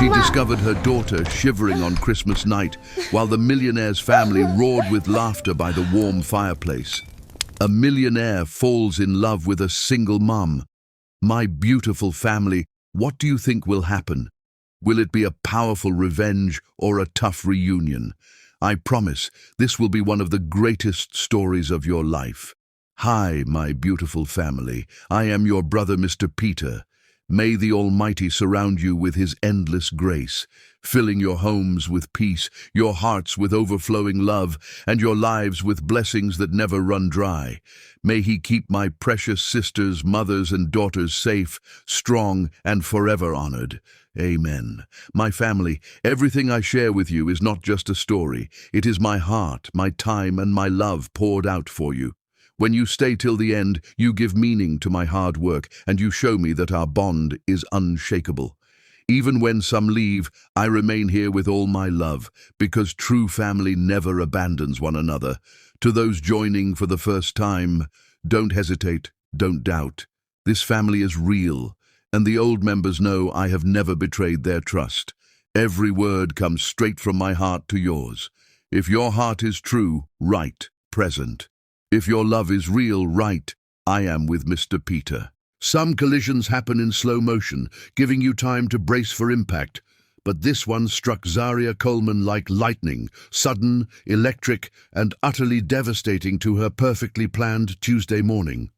She discovered her daughter shivering on Christmas night while the Millionaire's family roared with laughter by the warm fireplace. A millionaire falls in love with a single mum. My beautiful family, what do you think will happen? Will it be a powerful revenge or a tough reunion? I promise this will be one of the greatest stories of your life. Hi, my beautiful family. I am your brother, Mr. Peter. May the Almighty surround you with His endless grace, filling your homes with peace, your hearts with overflowing love, and your lives with blessings that never run dry. May He keep my precious sisters, mothers, and daughters safe, strong, and forever honored. Amen. My family, everything I share with you is not just a story. It is my heart, my time, and my love poured out for you. When you stay till the end, you give meaning to my hard work, and you show me that our bond is unshakable. Even when some leave, I remain here with all my love, because true family never abandons one another. To those joining for the first time, don't hesitate, don't doubt. This family is real, and the old members know I have never betrayed their trust. Every word comes straight from my heart to yours. If your heart is true, right, present. If your love is real, right, I am with Mr. Peter. Some collisions happen in slow motion, giving you time to brace for impact. But this one struck Zaria Coleman like lightning, sudden, electric, and utterly devastating to her perfectly planned Tuesday morning.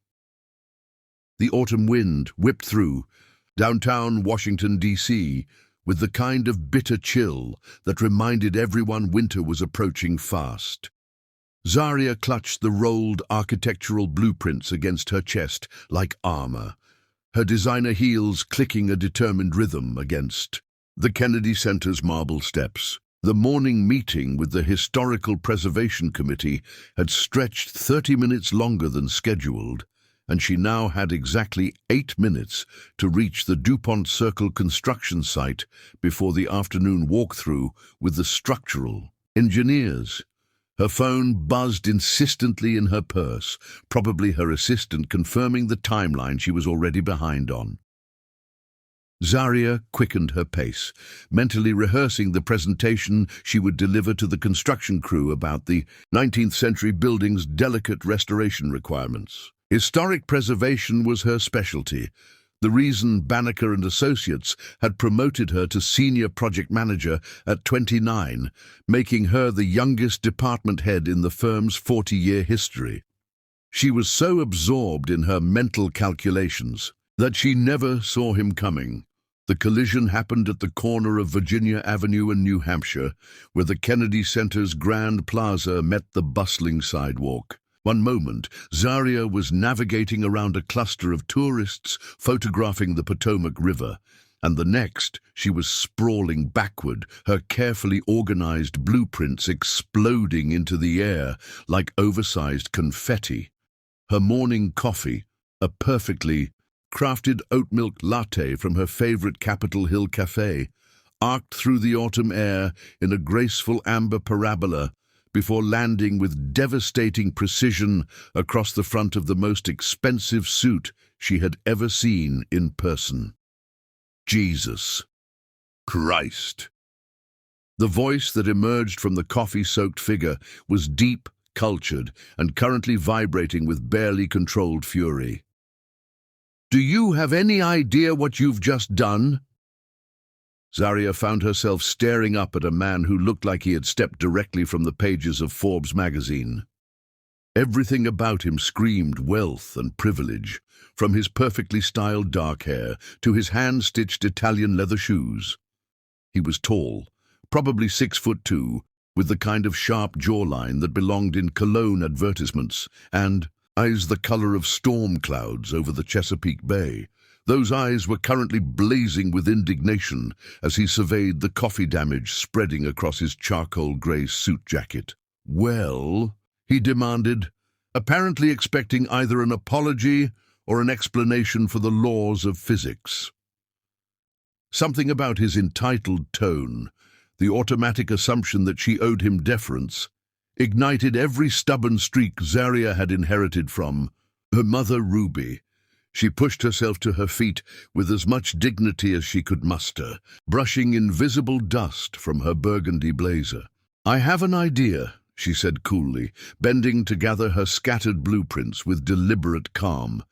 The autumn wind whipped through downtown Washington, D.C., with the kind of bitter chill that reminded everyone winter was approaching fast. Zaria clutched the rolled architectural blueprints against her chest like armor, her designer heels clicking a determined rhythm against the Kennedy Center's marble steps. The morning meeting with the Historical Preservation Committee had stretched 30 minutes longer than scheduled, and she now had exactly 8 minutes to reach the DuPont Circle construction site before the afternoon walkthrough with the structural engineers. Her phone buzzed insistently in her purse, probably her assistant confirming the timeline she was already behind on. Zaria quickened her pace, mentally rehearsing the presentation she would deliver to the construction crew about the 19th century building's delicate restoration requirements. Historic preservation was her specialty, the reason Banneker and Associates had promoted her to senior project manager at 29, making her the youngest department head in the firm's 40-year history. She was so absorbed in her mental calculations that she never saw him coming. The collision happened at the corner of Virginia Avenue and New Hampshire, where the Kennedy Center's Grand Plaza met the bustling sidewalk. One moment, Zaria was navigating around a cluster of tourists photographing the Potomac River, and the next, she was sprawling backward, her carefully organized blueprints exploding into the air like oversized confetti. Her morning coffee, a perfectly crafted oat milk latte from her favorite Capitol Hill cafe, arced through the autumn air in a graceful amber parabola before landing with devastating precision across the front of the most expensive suit she had ever seen in person. Jesus Christ. The voice that emerged from the coffee-soaked figure was deep, cultured, and currently vibrating with barely controlled fury. "Do you have any idea what you've just done?" Zaria found herself staring up at a man who looked like he had stepped directly from the pages of Forbes magazine. Everything about him screamed wealth and privilege, from his perfectly styled dark hair to his hand-stitched Italian leather shoes. He was tall, probably 6'2", with the kind of sharp jawline that belonged in cologne advertisements, and eyes the color of storm clouds over the Chesapeake Bay. Those eyes were currently blazing with indignation as he surveyed the coffee damage spreading across his charcoal-gray suit jacket. "Well," he demanded, apparently expecting either an apology or an explanation for the laws of physics. Something about his entitled tone, the automatic assumption that she owed him deference, ignited every stubborn streak Zaria had inherited from her mother Ruby. She pushed herself to her feet with as much dignity as she could muster, brushing invisible dust from her burgundy blazer. "I have an idea," she said coolly, bending to gather her scattered blueprints with deliberate calm.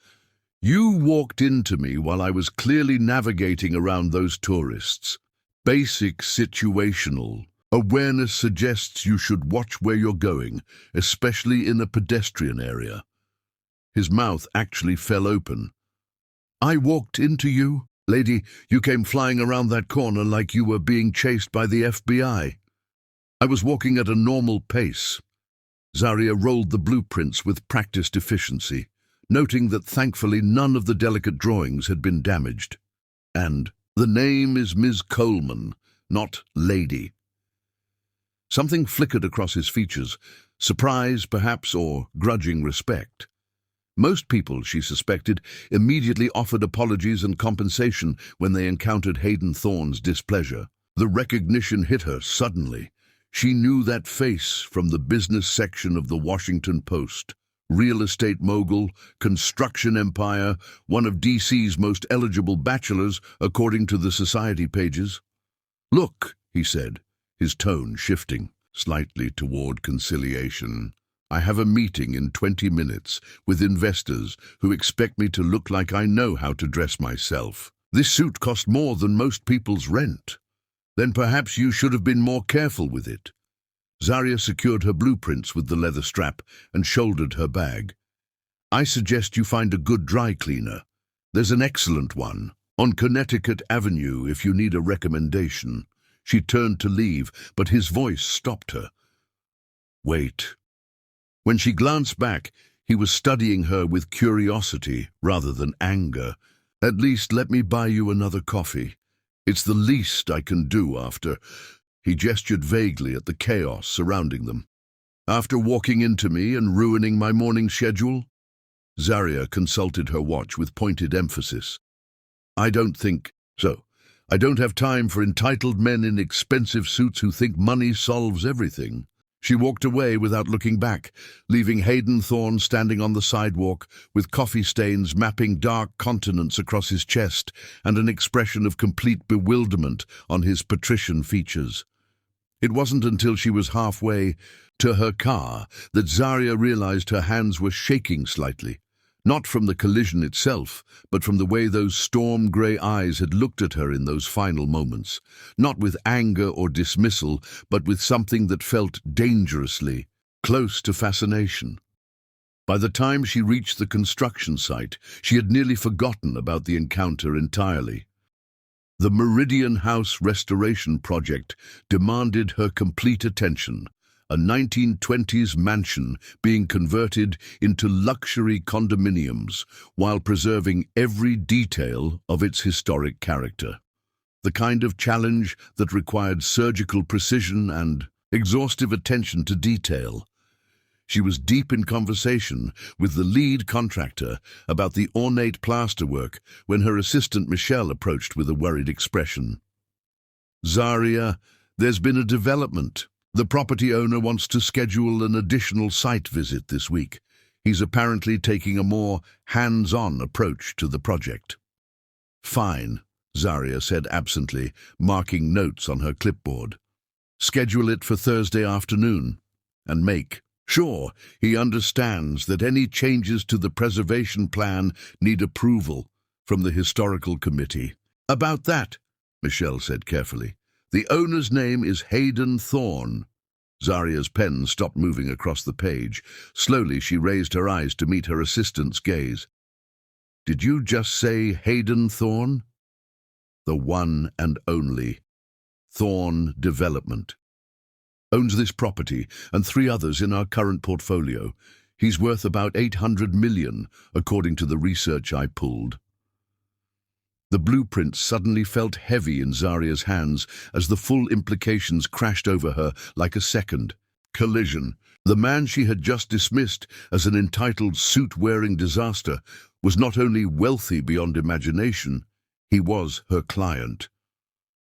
"You walked into me while I was clearly navigating around those tourists. Basic situational awareness suggests you should watch where you're going, especially in a pedestrian area." His mouth actually fell open. "I walked into you? Lady, you came flying around that corner like you were being chased by the FBI. I was walking at a normal pace." Zarya rolled the blueprints with practiced efficiency, noting that thankfully none of the delicate drawings had been damaged. "And the name is Ms. Coleman, not Lady." Something flickered across his features, surprise perhaps, or grudging respect. Most people, she suspected, immediately offered apologies and compensation when they encountered Hayden Thorne's displeasure. The recognition hit her suddenly. She knew that face from the business section of the Washington Post. Real estate mogul, construction empire, one of DC's most eligible bachelors, according to the society pages. "Look," he said, his tone shifting slightly toward conciliation. "I have a meeting in 20 minutes with investors who expect me to look like I know how to dress myself. This suit cost more than most people's rent. Then perhaps you should have been more careful with it." Zarya secured her blueprints with the leather strap and shouldered her bag. "I suggest you find a good dry cleaner. There's an excellent one on Connecticut Avenue if you need a recommendation." She turned to leave, but his voice stopped her. "Wait." When she glanced back, he was studying her with curiosity rather than anger. "At least let me buy you another coffee. It's the least I can do after—" He gestured vaguely at the chaos surrounding them. "After walking into me and ruining my morning schedule?" Zarya consulted her watch with pointed emphasis. "I don't think so. I don't have time for entitled men in expensive suits who think money solves everything." She walked away without looking back, leaving Hayden Thorne standing on the sidewalk with coffee stains mapping dark continents across his chest and an expression of complete bewilderment on his patrician features. It wasn't until she was halfway to her car that Zarya realized her hands were shaking slightly, not from the collision itself, but from the way those storm-grey eyes had looked at her in those final moments, not with anger or dismissal, but with something that felt dangerously close to fascination. By the time she reached the construction site, she had nearly forgotten about the encounter entirely. The Meridian House restoration project demanded her complete attention, a 1920s mansion being converted into luxury condominiums while preserving every detail of its historic character. The kind of challenge that required surgical precision and exhaustive attention to detail. She was deep in conversation with the lead contractor about the ornate plasterwork when her assistant Michelle approached with a worried expression. "Zarya, there's been a development. The property owner wants to schedule an additional site visit this week. He's apparently taking a more hands-on approach to the project." "Fine," Zarya said absently, marking notes on her clipboard. "Schedule it for Thursday afternoon. And make sure he understands that any changes to the preservation plan need approval from the historical committee." "About that," Michelle said carefully, "the owner's name is Hayden Thorne." Zarya's pen stopped moving across the page. Slowly she raised her eyes to meet her assistant's gaze. "Did you just say Hayden Thorne?" "The one and only. Thorne Development. Owns this property and 3 others in our current portfolio. He's worth about $800 million, according to the research I pulled." The blueprint suddenly felt heavy in Zarya's hands as the full implications crashed over her like a second collision. The man she had just dismissed as an entitled suit-wearing disaster was not only wealthy beyond imagination, he was her client.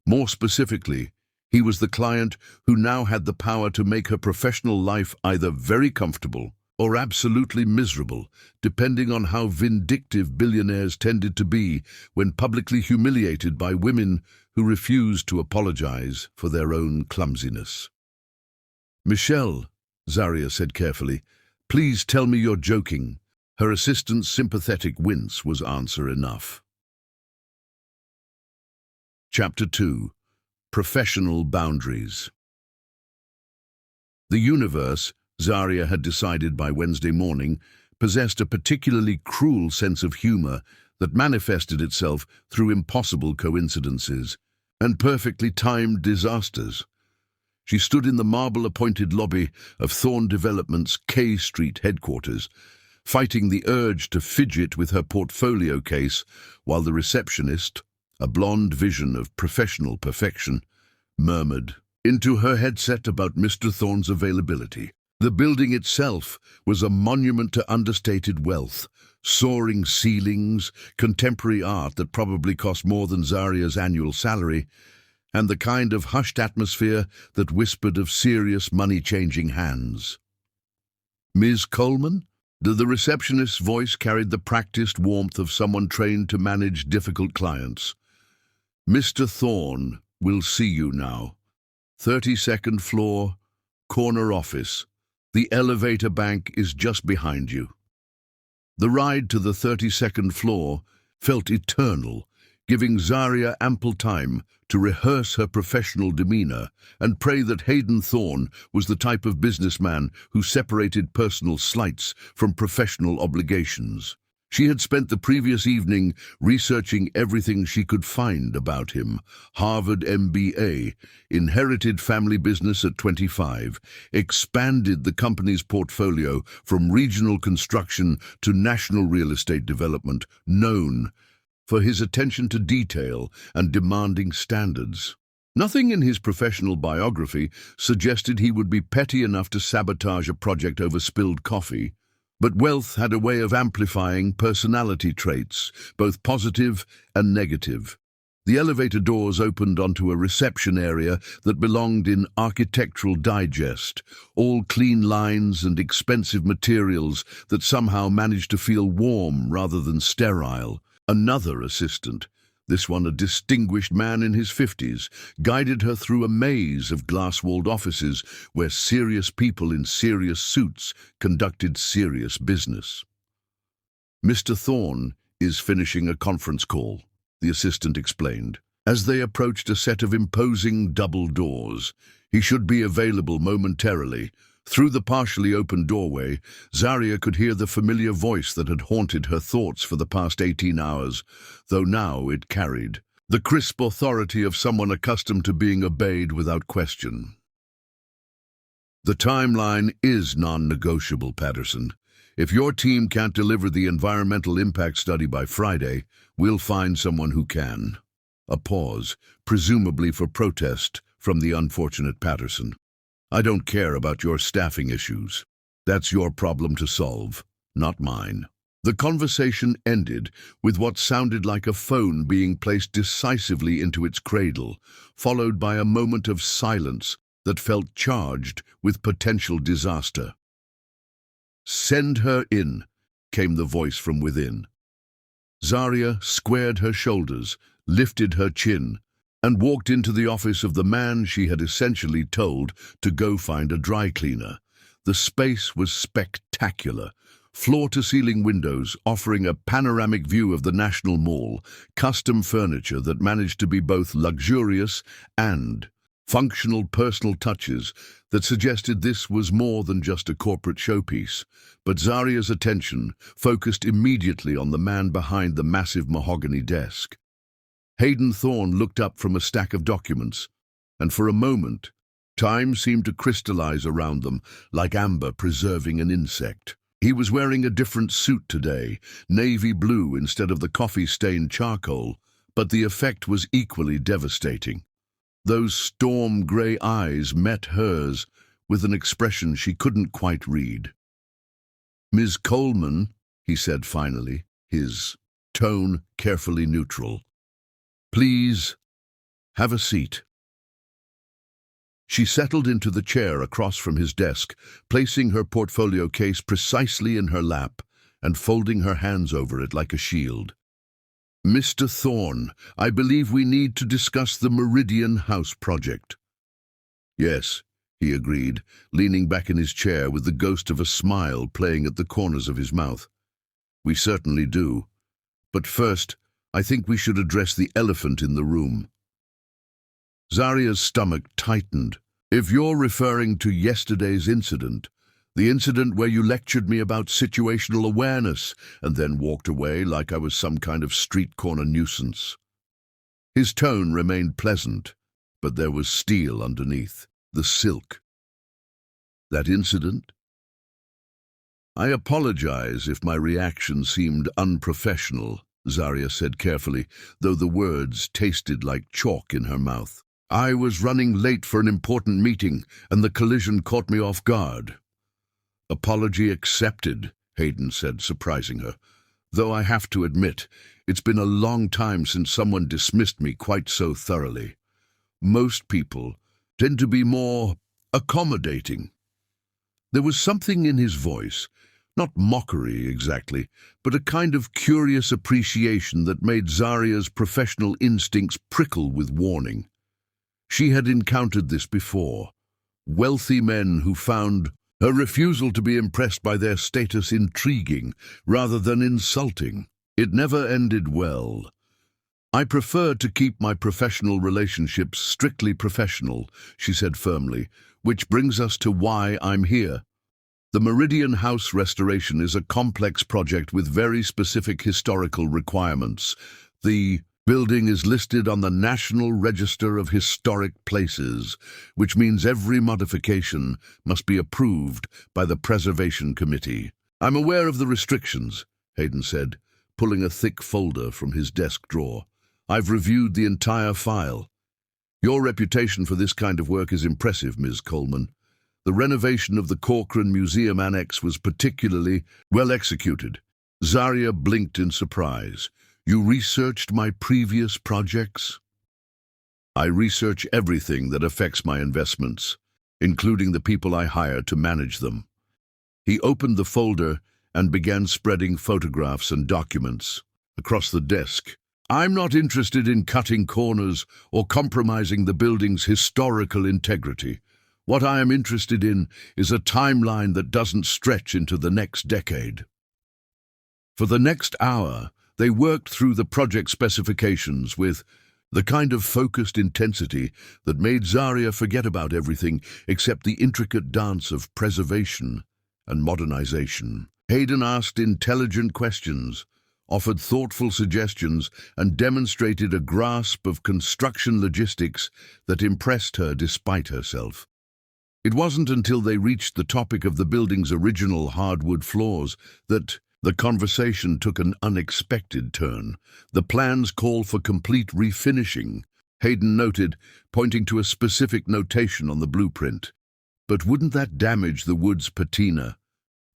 More specifically, he was the client who now had the power to make her professional life either very comfortable or absolutely miserable, depending on how vindictive billionaires tended to be when publicly humiliated by women who refused to apologize for their own clumsiness. "Michelle," Zaria said carefully, "please tell me you're joking." Her assistant's sympathetic wince was answer enough. Chapter 2. Professional Boundaries. The universe, Zaria had decided by Wednesday morning, possessed a particularly cruel sense of humor that manifested itself through impossible coincidences and perfectly timed disasters. She stood in the marble-appointed lobby of Thorne Development's K Street headquarters, fighting the urge to fidget with her portfolio case while the receptionist, a blonde vision of professional perfection, murmured into her headset about Mr. Thorne's availability. The building itself was a monument to understated wealth, soaring ceilings, contemporary art that probably cost more than Zaria's annual salary, and the kind of hushed atmosphere that whispered of serious money-changing hands. "Ms. Coleman?" The receptionist's voice carried the practiced warmth of someone trained to manage difficult clients. "Mr. Thorne will see you now. 32nd floor, corner office. The elevator bank is just behind you." The ride to the 32nd floor felt eternal, giving Zaria ample time to rehearse her professional demeanor and pray that Hayden Thorne was the type of businessman who separated personal slights from professional obligations. She had spent the previous evening researching everything she could find about him. Harvard MBA, inherited family business at 25, expanded the company's portfolio from regional construction to national real estate development, known for his attention to detail and demanding standards. Nothing in his professional biography suggested he would be petty enough to sabotage a project over spilled coffee. But wealth had a way of amplifying personality traits, both positive and negative. The elevator doors opened onto a reception area that belonged in Architectural Digest, all clean lines and expensive materials that somehow managed to feel warm rather than sterile. Another assistant, this one a distinguished man in his 50s, guided her through a maze of glass-walled offices where serious people in serious suits conducted serious business. "Mr. Thorne is finishing a conference call," the assistant explained. As they approached a set of imposing double doors, "He should be available momentarily." Through the partially open doorway, Zaria could hear the familiar voice that had haunted her thoughts for the past 18 hours, though now it carried the crisp authority of someone accustomed to being obeyed without question. "The timeline is non-negotiable, Patterson. If your team can't deliver the environmental impact study by Friday, we'll find someone who can." A pause, presumably for protest from the unfortunate Patterson. "I don't care about your staffing issues. That's your problem to solve, not mine." The conversation ended with what sounded like a phone being placed decisively into its cradle, followed by a moment of silence that felt charged with potential disaster. "Send her in," came the voice from within. Zaria squared her shoulders, lifted her chin, and walked into the office of the man she had essentially told to go find a dry cleaner. The space was spectacular. Floor-to-ceiling windows offering a panoramic view of the National Mall, custom furniture that managed to be both luxurious and functional personal touches that suggested this was more than just a corporate showpiece. But Zaria's attention focused immediately on the man behind the massive mahogany desk. Hayden Thorne looked up from a stack of documents, and for a moment, time seemed to crystallize around them like amber preserving an insect. He was wearing a different suit today, navy blue instead of the coffee-stained charcoal, but the effect was equally devastating. Those storm-gray eyes met hers with an expression she couldn't quite read. "Ms. Coleman," he said finally, his tone carefully neutral. "Please, have a seat." She settled into the chair across from his desk, placing her portfolio case precisely in her lap and folding her hands over it like a shield. "Mr. Thorne, I believe we need to discuss the Meridian House project." "Yes," he agreed, leaning back in his chair with the ghost of a smile playing at the corners of his mouth. "We certainly do. But first, I think we should address the elephant in the room." Zaria's stomach tightened. "If you're referring to yesterday's incident, the incident where you lectured me about situational awareness and then walked away like I was some kind of street corner nuisance." His tone remained pleasant, but there was steel underneath, the silk. "That incident? I apologize if my reaction seemed unprofessional," Zaria said carefully, though the words tasted like chalk in her mouth. "I was running late for an important meeting, and the collision caught me off guard." "Apology accepted," Hayden said, surprising her. "Though I have to admit, it's been a long time since someone dismissed me quite so thoroughly. Most people tend to be more accommodating." There was something in his voice, not mockery exactly, but a kind of curious appreciation that made Zaria's professional instincts prickle with warning. She had encountered this before. Wealthy men who found her refusal to be impressed by their status intriguing rather than insulting. It never ended well. "I prefer to keep my professional relationships strictly professional," she said firmly, "which brings us to why I'm here. The Meridian House restoration is a complex project with very specific historical requirements. The building is listed on the National Register of Historic Places, which means every modification must be approved by the Preservation Committee." "I'm aware of the restrictions," Hayden said, pulling a thick folder from his desk drawer. "I've reviewed the entire file. Your reputation for this kind of work is impressive, Ms. Coleman. The renovation of the Corcoran Museum Annex was particularly well executed." Zaria blinked in surprise. "You researched my previous projects?" "I research everything that affects my investments, including the people I hire to manage them." He opened the folder and began spreading photographs and documents across the desk. "I'm not interested in cutting corners or compromising the building's historical integrity. What I am interested in is a timeline that doesn't stretch into the next decade." For the next hour, they worked through the project specifications with the kind of focused intensity that made Zaria forget about everything except the intricate dance of preservation and modernization. Hayden asked intelligent questions, offered thoughtful suggestions, and demonstrated a grasp of construction logistics that impressed her despite herself. It wasn't until they reached the topic of the building's original hardwood floors that the conversation took an unexpected turn. "The plans call for complete refinishing," Hayden noted, pointing to a specific notation on the blueprint. "But wouldn't that damage the wood's patina?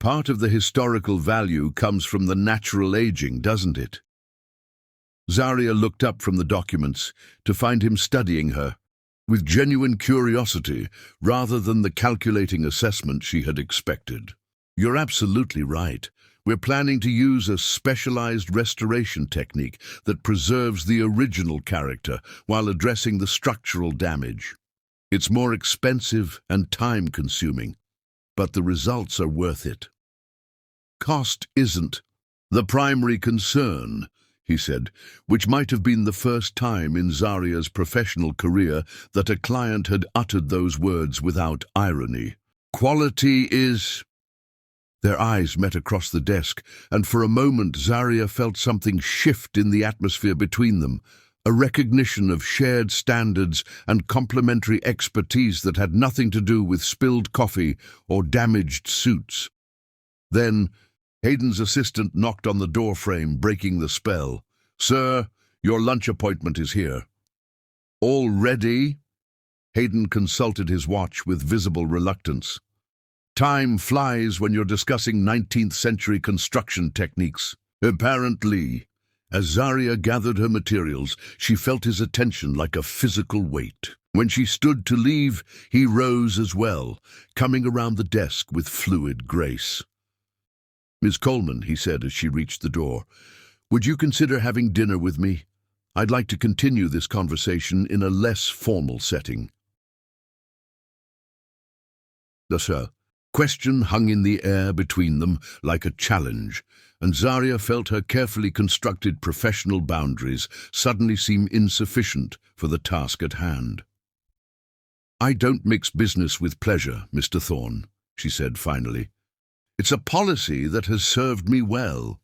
Part of the historical value comes from the natural aging, doesn't it?" Zaria looked up from the documents to find him studying her with genuine curiosity rather than the calculating assessment she had expected. "You're absolutely right. We're planning to use a specialized restoration technique that preserves the original character while addressing the structural damage. It's more expensive and time-consuming, but the results are worth it." "Cost isn't the primary concern," he said, which might have been the first time in Zaria's professional career that a client had uttered those words without irony. "Quality is—" Their eyes met across the desk, and for a moment Zaria felt something shift in the atmosphere between them, a recognition of shared standards and complementary expertise that had nothing to do with spilled coffee or damaged suits. Then Hayden's assistant knocked on the doorframe, breaking the spell. "Sir, your lunch appointment is here." "Already?" Hayden consulted his watch with visible reluctance. "Time flies when you're discussing 19th-century construction techniques." "Apparently," As Zarya gathered her materials, she felt his attention like a physical weight. When she stood to leave, he rose as well, coming around the desk with fluid grace. "Miss Coleman," he said as she reached the door, "would you consider having dinner with me? I'd like to continue this conversation in a less formal setting." The question hung in the air between them like a challenge, and Zarya felt her carefully constructed professional boundaries suddenly seem insufficient for the task at hand. "I don't mix business with pleasure, Mr. Thorne," she said finally. "It's a policy that has served me well.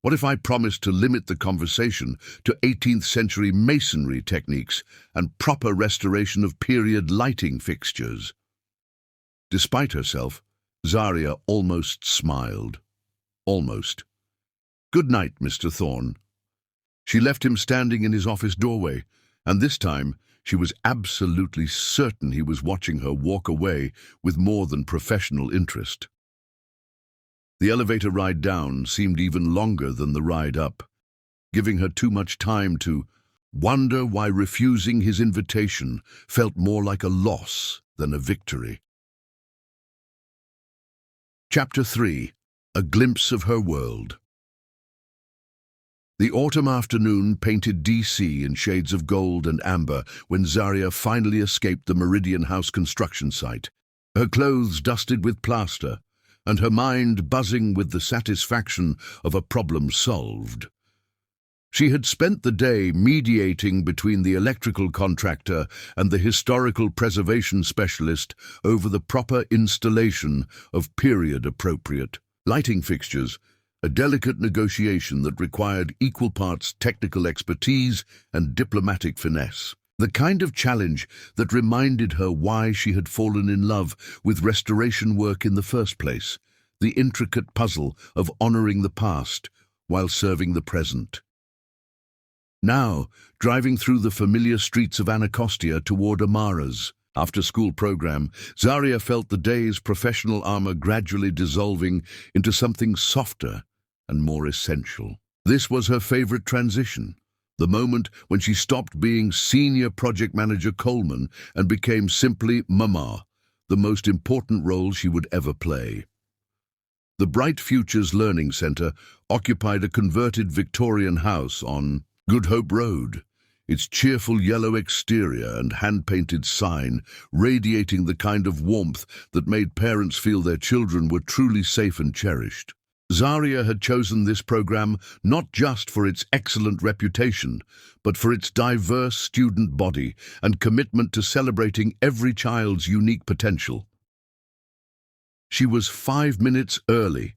What if I promised to limit the conversation to 18th century masonry techniques and proper restoration of period lighting fixtures?" Despite herself, Zarya almost smiled. Almost. "Good night, Mr. Thorne." She left him standing in his office doorway, and this time she was absolutely certain he was watching her walk away with more than professional interest. The elevator ride down seemed even longer than the ride up, giving her too much time to wonder why refusing his invitation felt more like a loss than a victory. Chapter 3. A Glimpse of Her World. The autumn afternoon painted DC in shades of gold and amber when Zarya finally escaped the Meridian House construction site, her clothes dusted with plaster, and her mind buzzing with the satisfaction of a problem solved. She had spent the day mediating between the electrical contractor and the historical preservation specialist over the proper installation of period-appropriate lighting fixtures, a delicate negotiation that required equal parts technical expertise and diplomatic finesse. The kind of challenge that reminded her why she had fallen in love with restoration work in the first place, the intricate puzzle of honoring the past while serving the present. Now, driving through the familiar streets of Anacostia toward Amara's after-school program, Zarya felt the day's professional armor gradually dissolving into something softer and more essential. This was her favorite transition, the moment when she stopped being Senior Project Manager Coleman and became simply Mama, the most important role she would ever play. The Bright Futures Learning Center occupied a converted Victorian house on Good Hope Road, its cheerful yellow exterior and hand-painted sign radiating the kind of warmth that made parents feel their children were truly safe and cherished. Zarya had chosen this program not just for its excellent reputation, but for its diverse student body and commitment to celebrating every child's unique potential. She was 5 minutes early,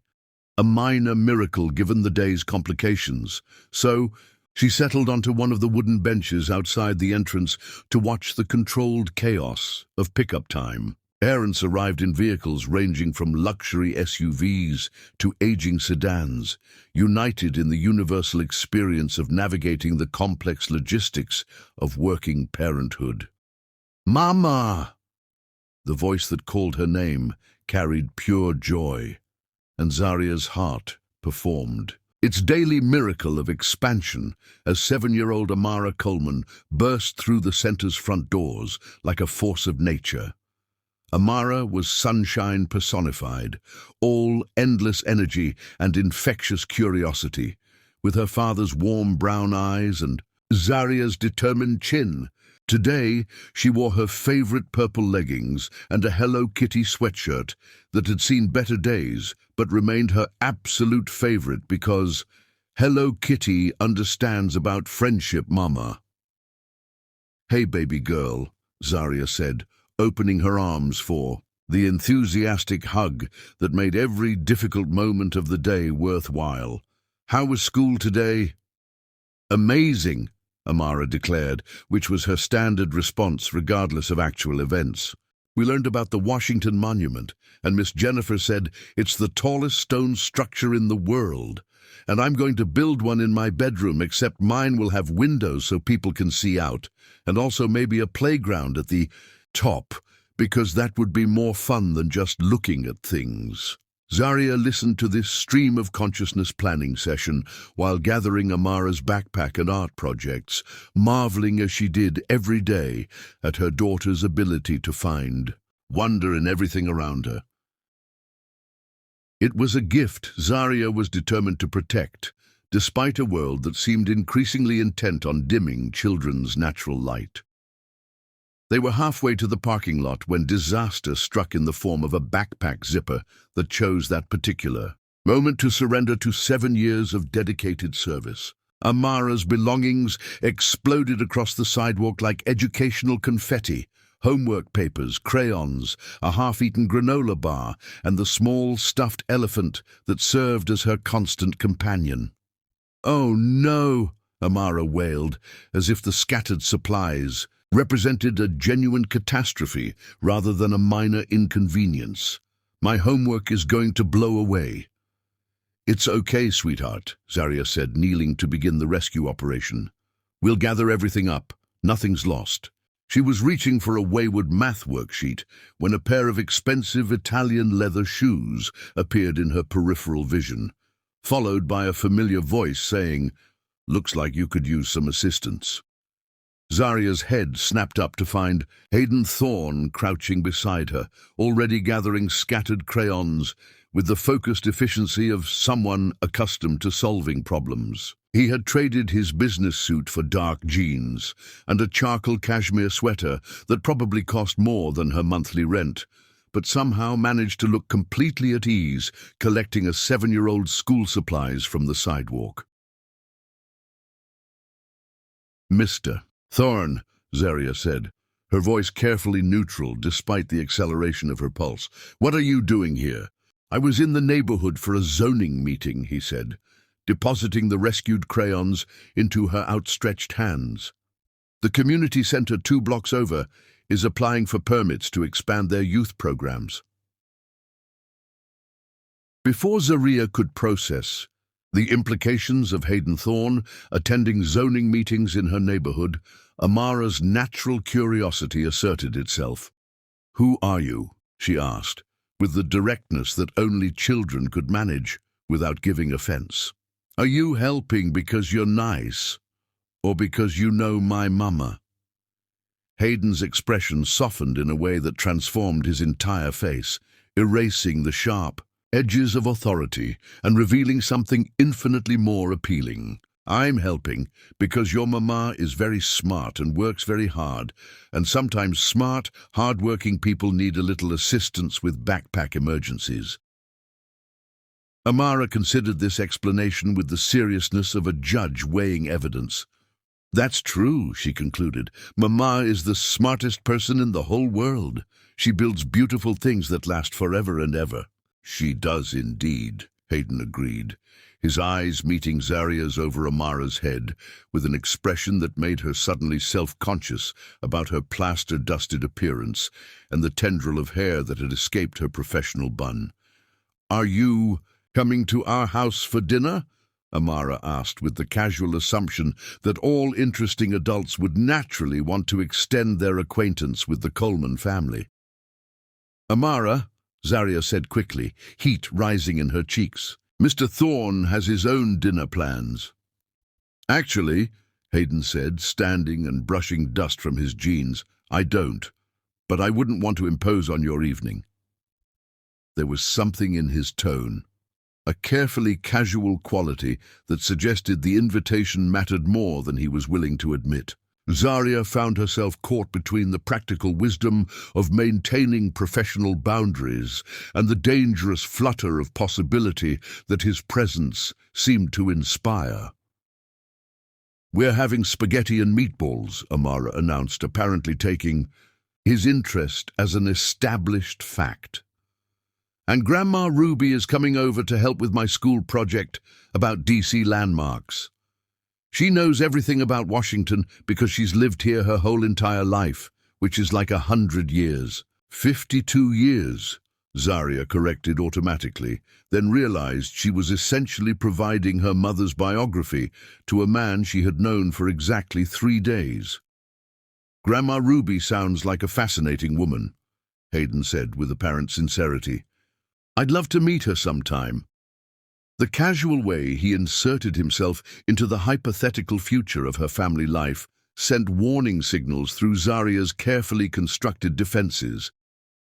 a minor miracle given the day's complications, so she settled onto one of the wooden benches outside the entrance to watch the controlled chaos of pickup time. Parents arrived in vehicles ranging from luxury SUVs to aging sedans, united in the universal experience of navigating the complex logistics of working parenthood. "Mama!" The voice that called her name carried pure joy, and Zarya's heart performed its daily miracle of expansion as 7-year-old Amara Coleman burst through the center's front doors like a force of nature. Amara was sunshine personified, all endless energy and infectious curiosity, with her father's warm brown eyes and Zarya's determined chin. Today, she wore her favorite purple leggings and a Hello Kitty sweatshirt that had seen better days but remained her absolute favorite because Hello Kitty understands about friendship, Mama. "Hey, baby girl," Zarya said, opening her arms for the enthusiastic hug that made every difficult moment of the day worthwhile. "How was school today?" "Amazing," Amara declared, which was her standard response regardless of actual events. "We learned about the Washington Monument, and Miss Jennifer said it's the tallest stone structure in the world, and I'm going to build one in my bedroom, except mine will have windows so people can see out, and also maybe a playground at the top, because that would be more fun than just looking at things." Zarya listened to this stream of consciousness planning session while gathering Amara's backpack and art projects, marveling as she did every day at her daughter's ability to find wonder in everything around her. It was a gift Zarya was determined to protect, despite a world that seemed increasingly intent on dimming children's natural light. They were halfway to the parking lot when disaster struck in the form of a backpack zipper that chose that particular moment to surrender to 7 years of dedicated service. Amara's belongings exploded across the sidewalk like educational confetti: homework papers, crayons, a half-eaten granola bar, and the small stuffed elephant that served as her constant companion. "Oh no!" Amara wailed, as if the scattered supplies represented a genuine catastrophe rather than a minor inconvenience. "My homework is going to blow away." "It's okay, sweetheart," Zarya said, kneeling to begin the rescue operation. "We'll gather everything up. Nothing's lost." She was reaching for a wayward math worksheet when a pair of expensive Italian leather shoes appeared in her peripheral vision, followed by a familiar voice saying, "Looks like you could use some assistance." Zarya's head snapped up to find Hayden Thorne crouching beside her, already gathering scattered crayons with the focused efficiency of someone accustomed to solving problems. He had traded his business suit for dark jeans and a charcoal cashmere sweater that probably cost more than her monthly rent, but somehow managed to look completely at ease, collecting a 7-year-old's school supplies from the sidewalk. "Mr. Thorne," Zarya said, her voice carefully neutral despite the acceleration of her pulse. "What are you doing here?" "I was in the neighborhood for a zoning meeting," he said, depositing the rescued crayons into her outstretched hands. "The community center 2 blocks over is applying for permits to expand their youth programs." Before Zarya could process the implications of Hayden Thorne attending zoning meetings in her neighborhood, Amara's natural curiosity asserted itself. "Who are you?" she asked, with the directness that only children could manage without giving offense. "Are you helping because you're nice, or because you know my mama?" Hayden's expression softened in a way that transformed his entire face, erasing the sharp edges of authority and revealing something infinitely more appealing. "I'm helping because your mama is very smart and works very hard, and sometimes smart, hard-working people need a little assistance with backpack emergencies." Amara considered this explanation with the seriousness of a judge weighing evidence. "That's true," she concluded. "Mama is the smartest person in the whole world. She builds beautiful things that last forever and ever." "She does indeed," Hayden agreed, his eyes meeting Zarya's over Amara's head with an expression that made her suddenly self-conscious about her plaster-dusted appearance and the tendril of hair that had escaped her professional bun. "Are you coming to our house for dinner?" Amara asked, with the casual assumption that all interesting adults would naturally want to extend their acquaintance with the Coleman family. "Amara," Zarya said quickly, heat rising in her cheeks, "Mr. Thorne has his own dinner plans." "Actually," Hayden said, standing and brushing dust from his jeans, "I don't, but I wouldn't want to impose on your evening." There was something in his tone, a carefully casual quality that suggested the invitation mattered more than he was willing to admit. Zarya found herself caught between the practical wisdom of maintaining professional boundaries and the dangerous flutter of possibility that his presence seemed to inspire. "We're having spaghetti and meatballs," Amara announced, apparently taking his interest as an established fact. "And Grandma Ruby is coming over to help with my school project about DC landmarks. She knows everything about Washington because she's lived here her whole entire life, which is like 100 years. 52 years, Zarya corrected automatically, then realized she was essentially providing her mother's biography to a man she had known for exactly 3 days. "Grandma Ruby sounds like a fascinating woman," Hayden said with apparent sincerity. I'd love to meet her sometime. The casual way he inserted himself into the hypothetical future of her family life sent warning signals through Zaria's carefully constructed defenses.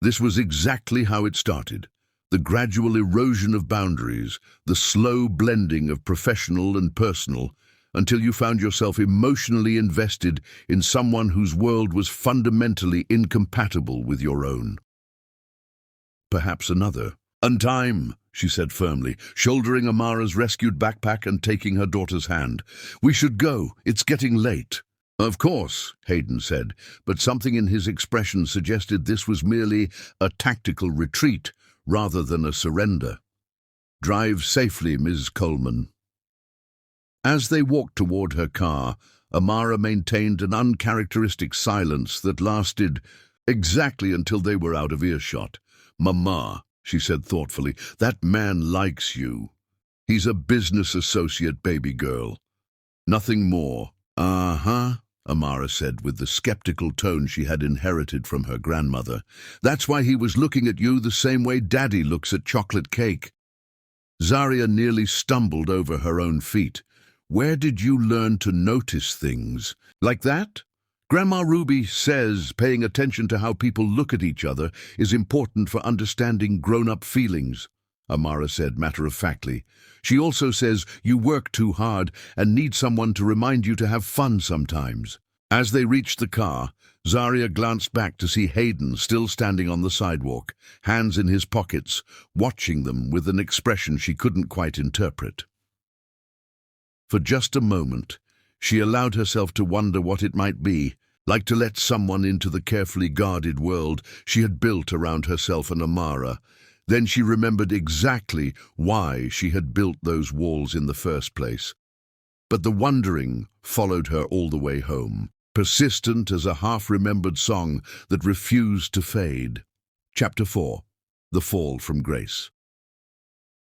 This was exactly how it started. The gradual erosion of boundaries, the slow blending of professional and personal, until you found yourself emotionally invested in someone whose world was fundamentally incompatible with your own. Perhaps another. "Time," she said firmly, shouldering Amara's rescued backpack and taking her daughter's hand. "We should go. It's getting late." "Of course," Hayden said, but something in his expression suggested this was merely a tactical retreat rather than a surrender. "Drive safely, Ms. Coleman." As they walked toward her car, Amara maintained an uncharacteristic silence that lasted exactly until they were out of earshot. "Mama," she said thoughtfully, "that man likes you. He's a business associate, baby girl. Nothing more." "Uh-huh," Amara said with the skeptical tone she had inherited from her grandmother. "That's why he was looking at you the same way Daddy looks at chocolate cake." Zaria nearly stumbled over her own feet. "Where did you learn to notice things like that?" "Grandma Ruby says paying attention to how people look at each other is important for understanding grown-up feelings," Amara said matter-of-factly. "She also says you work too hard and need someone to remind you to have fun sometimes." As they reached the car, Zaria glanced back to see Hayden still standing on the sidewalk, hands in his pockets, watching them with an expression she couldn't quite interpret. For just a moment, she allowed herself to wonder what it might be, like to let someone into the carefully guarded world she had built around herself and Amara. Then she remembered exactly why she had built those walls in the first place. But the wondering followed her all the way home, persistent as a half-remembered song that refused to fade. Chapter 4. The Fall from Grace.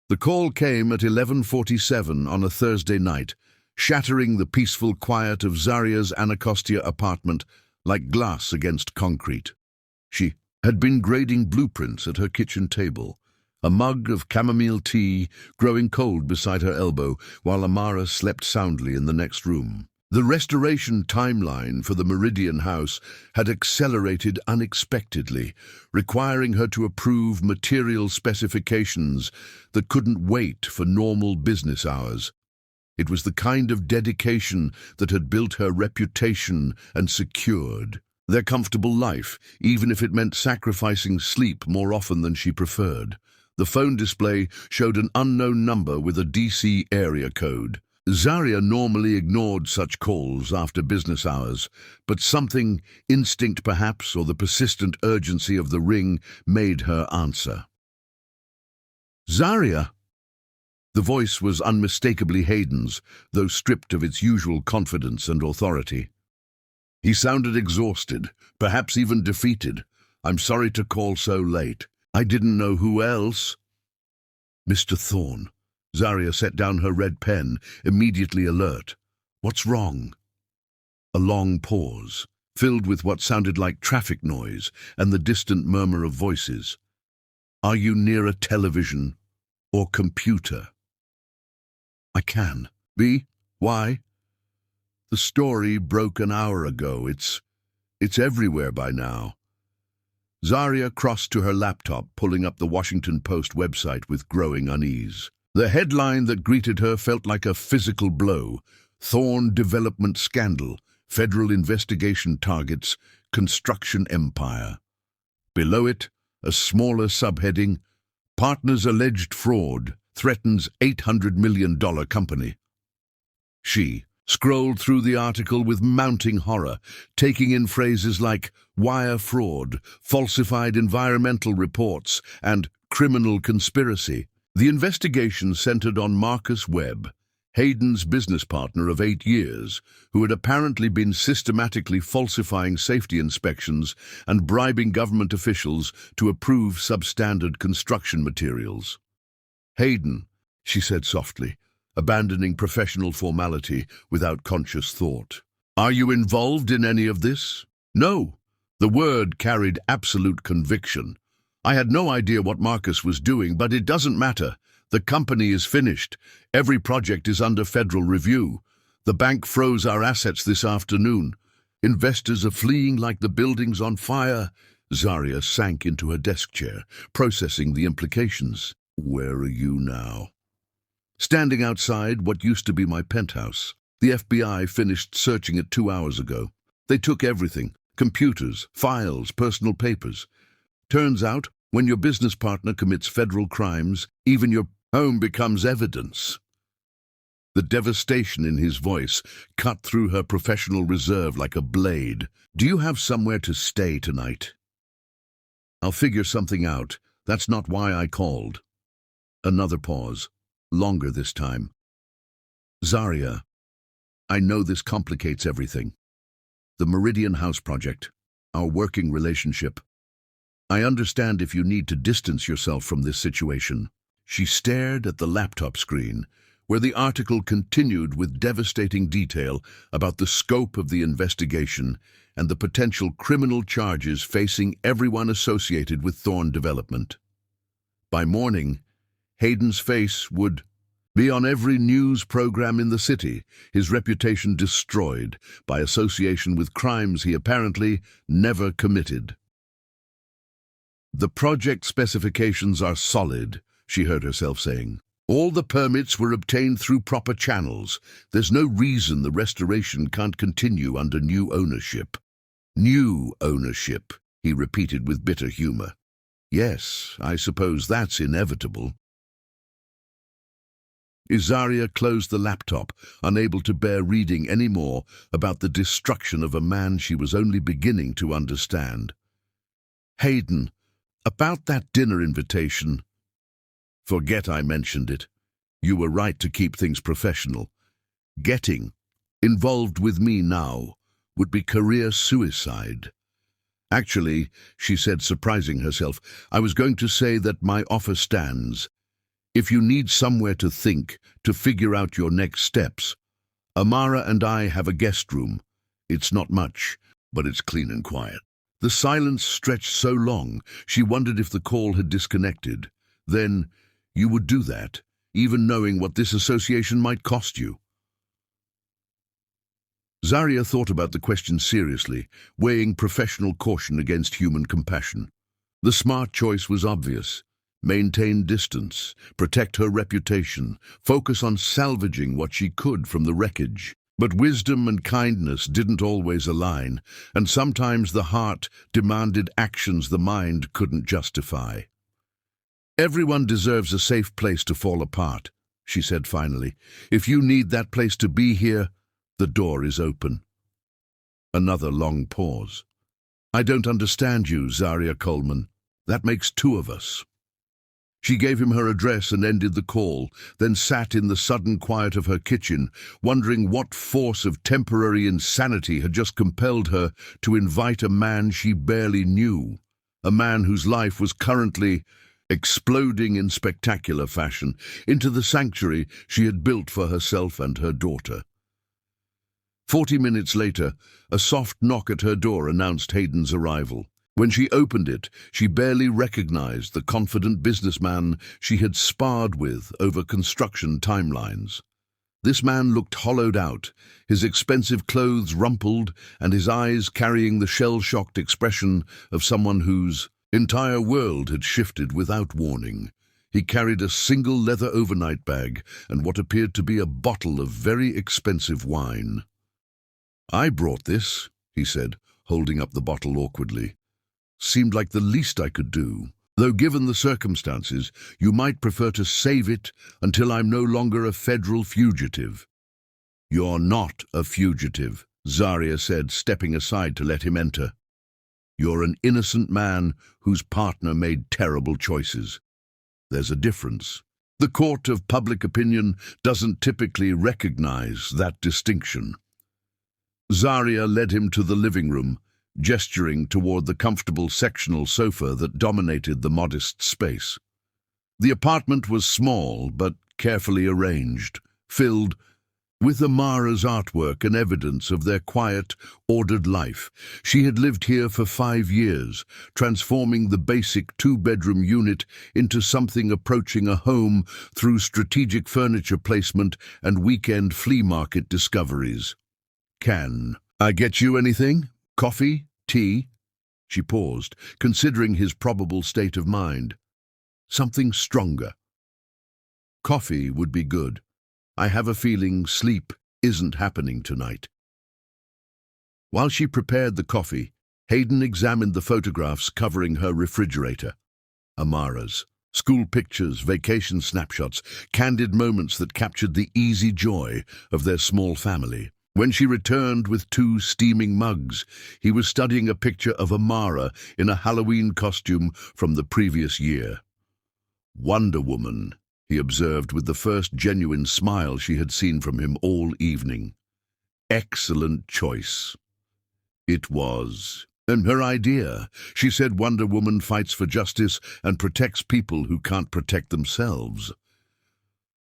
The call came at 11:47 on a Thursday night, shattering the peaceful quiet of Zaria's Anacostia apartment like glass against concrete. She had been grading blueprints at her kitchen table, a mug of chamomile tea growing cold beside her elbow while Amara slept soundly in the next room. The restoration timeline for the Meridian house had accelerated unexpectedly, requiring her to approve material specifications that couldn't wait for normal business hours. It was the kind of dedication that had built her reputation and secured their comfortable life, even if it meant sacrificing sleep more often than she preferred. The phone display showed an unknown number with a DC area code. Zaria normally ignored such calls after business hours, but something, instinct perhaps, or the persistent urgency of the ring, made her answer. "Zaria?" The voice was unmistakably Hayden's, though stripped of its usual confidence and authority. He sounded exhausted, perhaps even defeated. "I'm sorry to call so late. I didn't know who else." "Mr. Thorne." Zaria set down her red pen, immediately alert. "What's wrong?" A long pause, filled with what sounded like traffic noise and the distant murmur of voices. "Are you near a television or computer?" "I can be. Why?" "The story broke an hour ago. It's everywhere by now." Zaria crossed to her laptop, pulling up the Washington Post website with growing unease. The headline that greeted her felt like a physical blow. "Thorne Development Scandal. Federal Investigation Targets Construction Empire." Below it, a smaller subheading, "Partners Alleged Fraud Threatens $800 million Company." She scrolled through the article with mounting horror, taking in phrases like wire fraud, falsified environmental reports, and criminal conspiracy. The investigation centered on Marcus Webb, Hayden's business partner of 8 years, who had apparently been systematically falsifying safety inspections and bribing government officials to approve substandard construction materials. "Hayden," she said softly, abandoning professional formality without conscious thought. "Are you involved in any of this?" "No." The word carried absolute conviction. I had no idea what Marcus was doing, but it doesn't matter. The company is finished. Every project is under federal review. The bank froze our assets this afternoon. Investors are fleeing like the building's on fire. Zarya sank into her desk chair, processing the implications. Where are you now? Standing outside what used to be my penthouse. The FBI finished searching it 2 hours ago. They took everything: computers, files, personal papers. Turns out, when your business partner commits federal crimes, even your home becomes evidence. The devastation in his voice cut through her professional reserve like a blade. Do you have somewhere to stay tonight? I'll figure something out. That's not why I called. Another pause. Longer this time. Zarya, I know this complicates everything. The Meridian House project, our working relationship. I understand if you need to distance yourself from this situation. She stared at the laptop screen, where the article continued with devastating detail about the scope of the investigation and the potential criminal charges facing everyone associated with Thorn Development. By morning, Hayden's face would be on every news program in the city, his reputation destroyed by association with crimes he apparently never committed. The project specifications are solid, she heard herself saying. All the permits were obtained through proper channels. There's no reason the restoration can't continue under new ownership. New ownership, he repeated with bitter humor. Yes, I suppose that's inevitable. Zarya closed the laptop, unable to bear reading any more about the destruction of a man she was only beginning to understand. Hayden, about that dinner invitation. Forget I mentioned it. You were right to keep things professional. Getting involved with me now would be career suicide. Actually, she said, surprising herself, I was going to say that my offer stands. If you need somewhere to think, to figure out your next steps, Amara and I have a guest room. It's not much, but it's clean and quiet. The silence stretched so long, she wondered if the call had disconnected. Then, you would do that, even knowing what this association might cost you. Zarya thought about the question seriously, weighing professional caution against human compassion. The smart choice was obvious. Maintain distance, protect her reputation, focus on salvaging what she could from the wreckage. But wisdom and kindness didn't always align, and sometimes the heart demanded actions the mind couldn't justify. Everyone deserves a safe place to fall apart, she said finally. If you need that place to be here, the door is open. Another long pause. I don't understand you, Zarya Coleman. That makes two of us. She gave him her address and ended the call, then sat in the sudden quiet of her kitchen, wondering what force of temporary insanity had just compelled her to invite a man she barely knew, a man whose life was currently exploding in spectacular fashion into the sanctuary she had built for herself and her daughter. 40 minutes later, a soft knock at her door announced Hayden's arrival. When she opened it, she barely recognized the confident businessman she had sparred with over construction timelines. This man looked hollowed out, his expensive clothes rumpled and his eyes carrying the shell-shocked expression of someone whose entire world had shifted without warning. He carried a single leather overnight bag and what appeared to be a bottle of very expensive wine. I brought this, he said, holding up the bottle awkwardly. Seemed like the least I could do. Though given the circumstances, you might prefer to save it until I'm no longer a federal fugitive. You're not a fugitive, Zarya said, stepping aside to let him enter. You're an innocent man whose partner made terrible choices. There's a difference. The court of public opinion doesn't typically recognize that distinction. Zarya led him to the living room, gesturing toward the comfortable sectional sofa that dominated the modest space. The apartment was small but carefully arranged, filled with Amara's artwork and evidence of their quiet, ordered life. She had lived here for 5 years, transforming the basic two-bedroom unit into something approaching a home through strategic furniture placement and weekend flea market discoveries. "Can I get you anything? Coffee? Tea?" She paused, considering his probable state of mind. "Something stronger." "Coffee would be good. I have a feeling sleep isn't happening tonight." While she prepared the coffee, Hayden examined the photographs covering her refrigerator. Amara's. School pictures, vacation snapshots, candid moments that captured the easy joy of their small family. When she returned with 2 steaming mugs, he was studying a picture of Amara in a Halloween costume from the previous year. "Wonder Woman," he observed with the first genuine smile she had seen from him all evening. "Excellent choice." It was. And her idea. She said Wonder Woman fights for justice and protects people who can't protect themselves.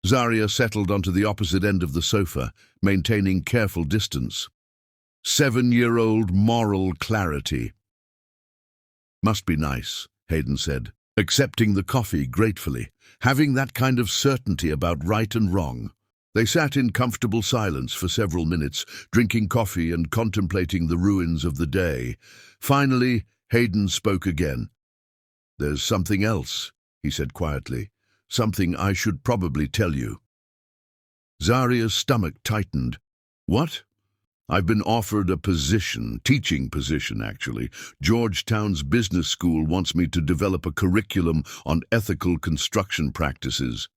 Zarya settled onto the opposite end of the sofa, maintaining careful distance. 7-year-old moral clarity. "Must be nice," Hayden said, accepting the coffee gratefully, having that kind of certainty about right and wrong. They sat in comfortable silence for several minutes, drinking coffee and contemplating the ruins of the day. Finally, Hayden spoke again. "There's something else," he said quietly. "Something I should probably tell you." Zarya's stomach tightened. "What?" "I've been offered a position, teaching position actually. Georgetown's business school wants me to develop a curriculum on ethical construction practices."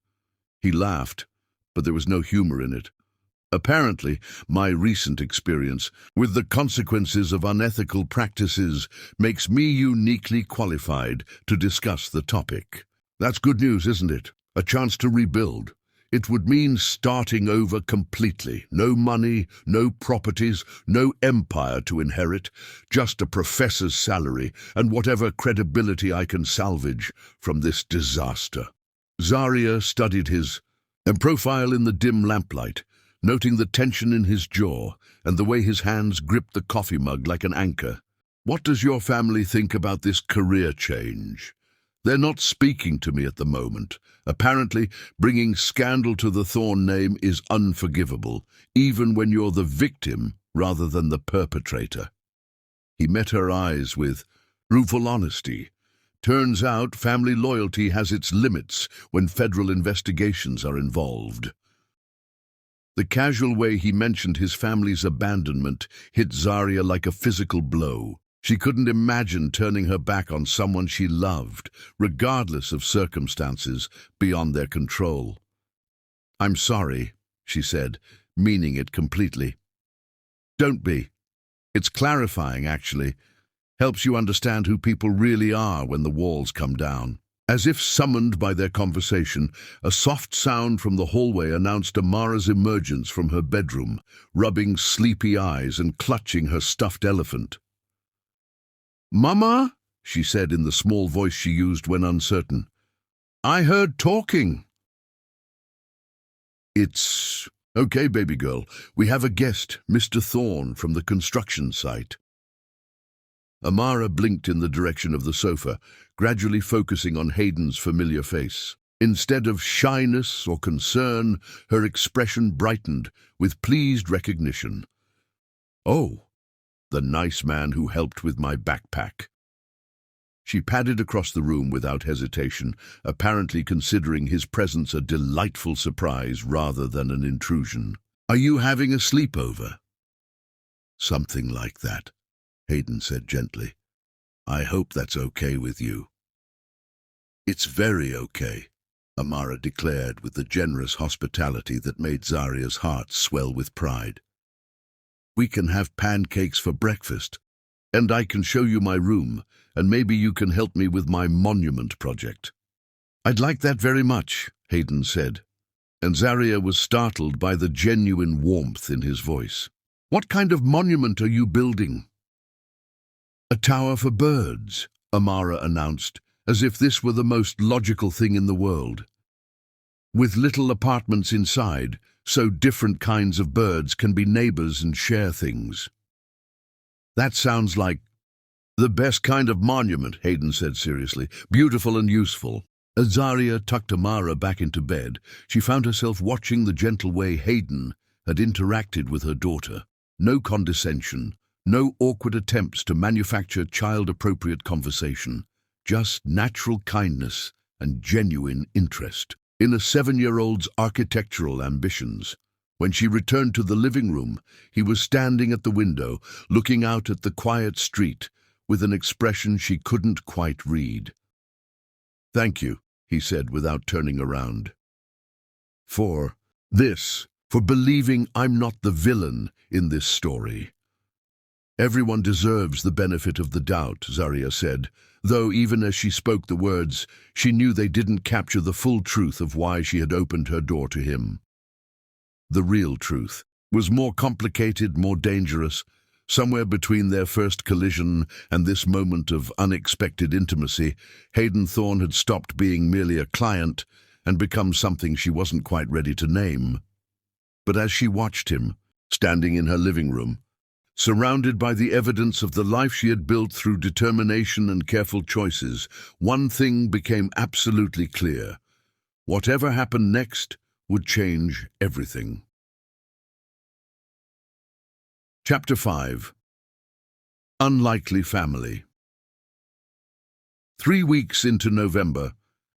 He laughed, but there was no humor in it. "Apparently, my recent experience with the consequences of unethical practices makes me uniquely qualified to discuss the topic." "That's good news, isn't it? A chance to rebuild. It would mean starting over completely. No money, no properties, no empire to inherit, just a professor's salary and whatever credibility I can salvage from this disaster." Zarya studied his profile in the dim lamplight, noting the tension in his jaw and the way his hands gripped the coffee mug like an anchor. "What does your family think about this career change?" "They're not speaking to me at the moment. Apparently, bringing scandal to the Thorn name is unforgivable, even when you're the victim rather than the perpetrator." He met her eyes with rueful honesty. "Turns out family loyalty has its limits when federal investigations are involved." The casual way he mentioned his family's abandonment hit Zarya like a physical blow. She couldn't imagine turning her back on someone she loved, regardless of circumstances beyond their control. "I'm sorry," she said, meaning it completely. "Don't be. It's clarifying, actually. Helps you understand who people really are when the walls come down." As if summoned by their conversation, a soft sound from the hallway announced Amara's emergence from her bedroom, rubbing sleepy eyes and clutching her stuffed elephant. "Mama," she said in the small voice she used when uncertain. "I heard talking." "It's okay, baby girl. We have a guest, Mr. Thorne, from the construction site." Amara blinked in the direction of the sofa, gradually focusing on Hayden's familiar face. Instead of shyness or concern, her expression brightened with pleased recognition. "Oh, the nice man who helped with my backpack." She padded across the room without hesitation, apparently considering his presence a delightful surprise rather than an intrusion. "Are you having a sleepover?" "Something like that," Hayden said gently. "I hope that's okay with you." "It's very okay," Amara declared with the generous hospitality that made Zarya's heart swell with pride. "We can have pancakes for breakfast, and I can show you my room, and maybe you can help me with my monument project." "I'd like that very much," Hayden said, and Zarya was startled by the genuine warmth in his voice. "What kind of monument are you building?" "A tower for birds," Amara announced, as if this were the most logical thing in the world. "With little apartments inside, so different kinds of birds can be neighbors and share things. That sounds like the best kind of monument, Hayden said seriously. Beautiful and useful. As Zaria tucked Amara back into bed, she found herself watching the gentle way Hayden had interacted with her daughter. No condescension, no awkward attempts to manufacture child-appropriate conversation, just natural kindness and genuine interest in a 7-year-old's architectural ambitions. When she returned to the living room, he was standing at the window, looking out at the quiet street, with an expression she couldn't quite read. "Thank you," he said without turning around. For believing I'm not the villain in this story." "Everyone deserves the benefit of the doubt," Zaria said, though even as she spoke the words, she knew they didn't capture the full truth of why she had opened her door to him. The real truth was more complicated, more dangerous. Somewhere between their first collision and this moment of unexpected intimacy, Hayden Thorne had stopped being merely a client and become something she wasn't quite ready to name. But as she watched him, standing in her living room, surrounded by the evidence of the life she had built through determination and careful choices, one thing became absolutely clear. Whatever happened next would change everything. Chapter 5. Unlikely Family. 3 weeks into November,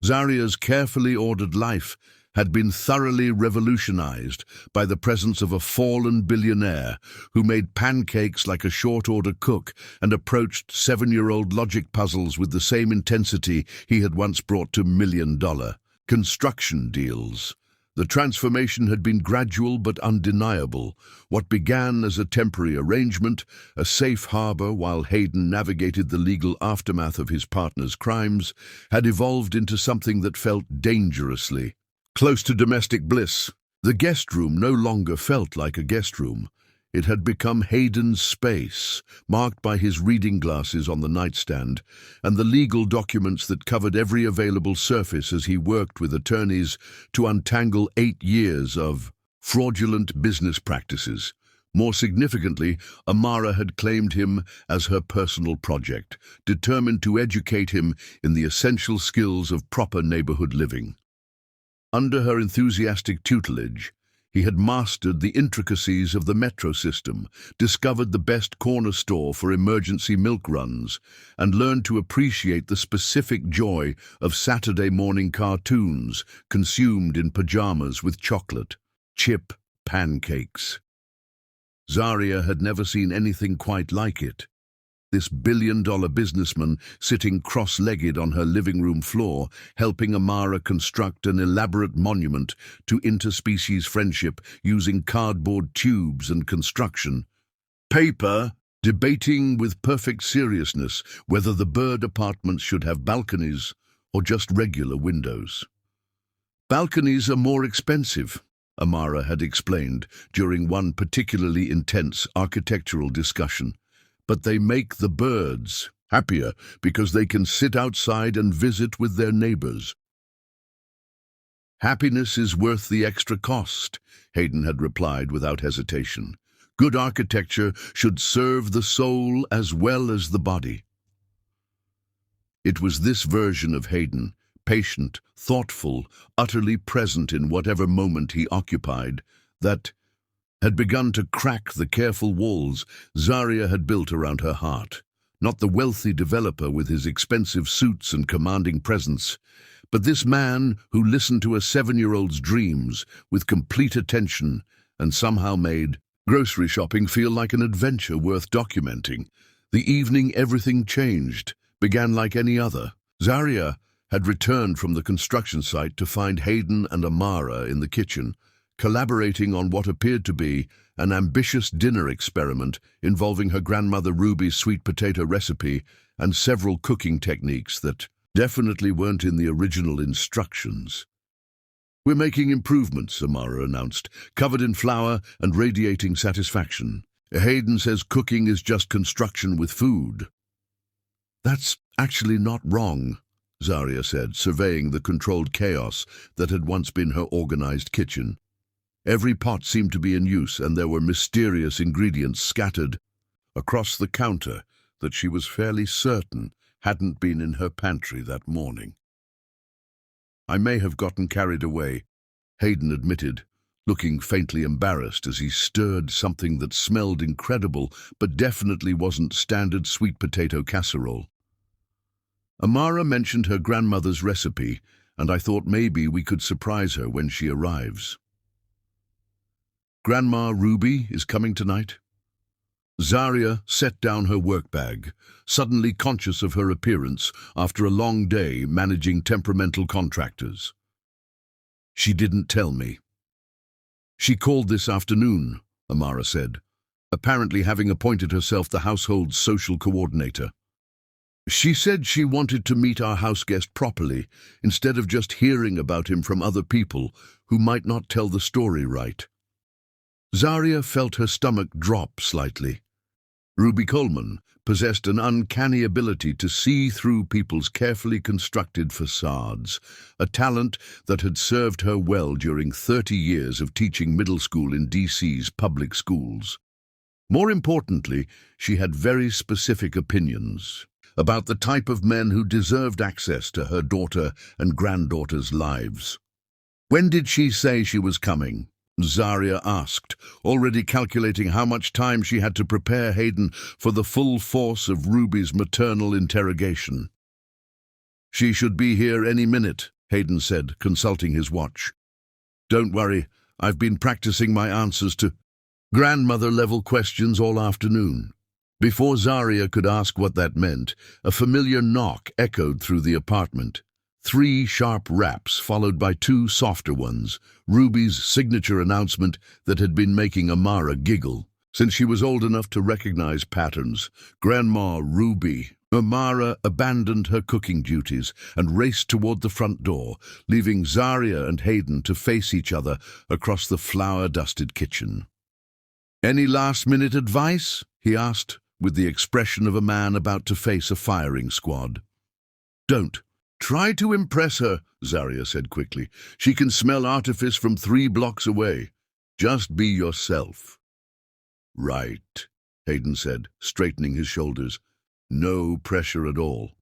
Zaria's carefully ordered life had been thoroughly revolutionized by the presence of a fallen billionaire who made pancakes like a short-order cook and approached 7-year-old logic puzzles with the same intensity he had once brought to million-dollar construction deals. The transformation had been gradual but undeniable. What began as a temporary arrangement, a safe harbor while Hayden navigated the legal aftermath of his partner's crimes, had evolved into something that felt dangerously close to domestic bliss. The guest room no longer felt like a guest room. It had become Hayden's space, marked by his reading glasses on the nightstand and the legal documents that covered every available surface as he worked with attorneys to untangle 8 years of fraudulent business practices. More significantly, Amara had claimed him as her personal project, determined to educate him in the essential skills of proper neighborhood living. Under her enthusiastic tutelage, he had mastered the intricacies of the metro system, discovered the best corner store for emergency milk runs, and learned to appreciate the specific joy of Saturday morning cartoons consumed in pajamas with chocolate chip pancakes. Zaria had never seen anything quite like it. This billion-dollar businessman sitting cross-legged on her living room floor, helping Amara construct an elaborate monument to interspecies friendship using cardboard tubes and construction paper, debating with perfect seriousness whether the bird apartments should have balconies or just regular windows. "Balconies are more expensive," Amara had explained during one particularly intense architectural discussion. "But they make the birds happier because they can sit outside and visit with their neighbors." "Happiness is worth the extra cost," Hayden had replied without hesitation. "Good architecture should serve the soul as well as the body." It was this version of Hayden, patient, thoughtful, utterly present in whatever moment he occupied, that had begun to crack the careful walls Zaria had built around her heart. Not the wealthy developer with his expensive suits and commanding presence, but this man who listened to a 7-year-old's dreams with complete attention and somehow made grocery shopping feel like an adventure worth documenting. The evening everything changed, began like any other. Zaria had returned from the construction site to find Hayden and Amara in the kitchen, collaborating on what appeared to be an ambitious dinner experiment involving her grandmother Ruby's sweet potato recipe and several cooking techniques that definitely weren't in the original instructions. "We're making improvements," Amara announced, covered in flour and radiating satisfaction. "Hayden says cooking is just construction with food." "That's actually not wrong," Zaria said, surveying the controlled chaos that had once been her organized kitchen. Every pot seemed to be in use, and there were mysterious ingredients scattered across the counter that she was fairly certain hadn't been in her pantry that morning. "I may have gotten carried away," Hayden admitted, looking faintly embarrassed as he stirred something that smelled incredible but definitely wasn't standard sweet potato casserole. "Amara mentioned her grandmother's recipe, and I thought maybe we could surprise her when she arrives." "Grandma Ruby is coming tonight?" Zaria set down her work bag, suddenly conscious of her appearance after a long day managing temperamental contractors. "She didn't tell me." "She called this afternoon," Amara said, apparently having appointed herself the household's social coordinator. "She said she wanted to meet our house guest properly, instead of just hearing about him from other people who might not tell the story right." Zaria felt her stomach drop slightly. Ruby Coleman possessed an uncanny ability to see through people's carefully constructed facades, a talent that had served her well during 30 years of teaching middle school in DC's public schools. More importantly, she had very specific opinions about the type of men who deserved access to her daughter and granddaughter's lives. "When did she say she was coming?" Zaria asked, already calculating how much time she had to prepare Hayden for the full force of Ruby's maternal interrogation. "She should be here any minute," Hayden said, consulting his watch. "Don't worry, I've been practicing my answers to grandmother-level questions all afternoon." Before Zaria could ask what that meant, a familiar knock echoed through the apartment. 3 sharp raps followed by 2 softer ones, Ruby's signature announcement that had been making Amara giggle. Since she was old enough to recognize patterns, Grandma Ruby, Amara abandoned her cooking duties and raced toward the front door, leaving Zaria and Hayden to face each other across the flour-dusted kitchen. "Any last-minute advice?" he asked, with the expression of a man about to face a firing squad. "Don't try to impress her," Zaria said quickly. "She can smell artifice from 3 blocks away. Just be yourself." "Right," Hayden said, straightening his shoulders. "No pressure at all."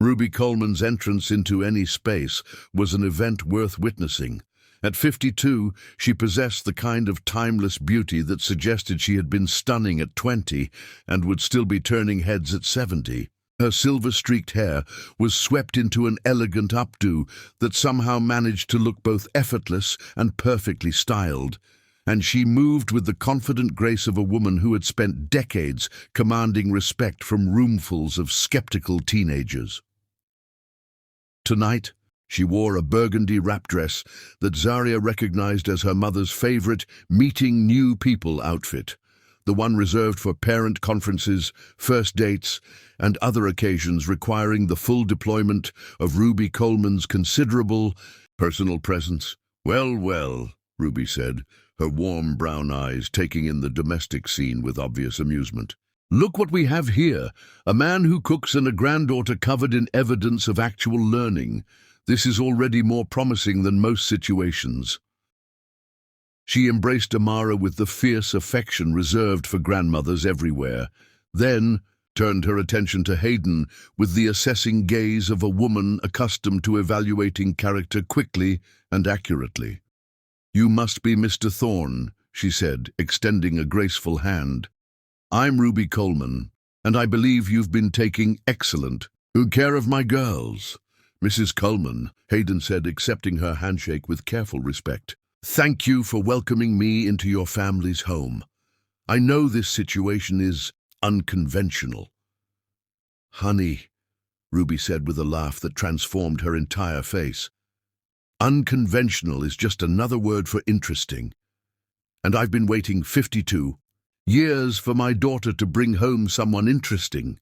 Ruby Coleman's entrance into any space was an event worth witnessing. At 52, she possessed the kind of timeless beauty that suggested she had been stunning at 20 and would still be turning heads at 70. Her silver-streaked hair was swept into an elegant updo that somehow managed to look both effortless and perfectly styled, and she moved with the confident grace of a woman who had spent decades commanding respect from roomfuls of skeptical teenagers. Tonight, she wore a burgundy wrap dress that Zaria recognized as her mother's favorite meeting new people outfit, the one reserved for parent conferences, first dates, and other occasions requiring the full deployment of Ruby Coleman's considerable personal presence. "Well, well," Ruby said, her warm brown eyes taking in the domestic scene with obvious amusement. "Look what we have here, a man who cooks and a granddaughter covered in evidence of actual learning. This is already more promising than most situations." She embraced Amara with the fierce affection reserved for grandmothers everywhere, then turned her attention to Hayden with the assessing gaze of a woman accustomed to evaluating character quickly and accurately. "You must be Mr. Thorne," she said, extending a graceful hand. "I'm Ruby Coleman, and I believe you've been taking excellent good care of my girls." "Mrs. Coleman," Hayden said, accepting her handshake with careful respect. "Thank you for welcoming me into your family's home. I know this situation is unconventional." "Honey," Ruby said with a laugh that transformed her entire face. "Unconventional is just another word for interesting. And I've been waiting 52 years for my daughter to bring home someone interesting."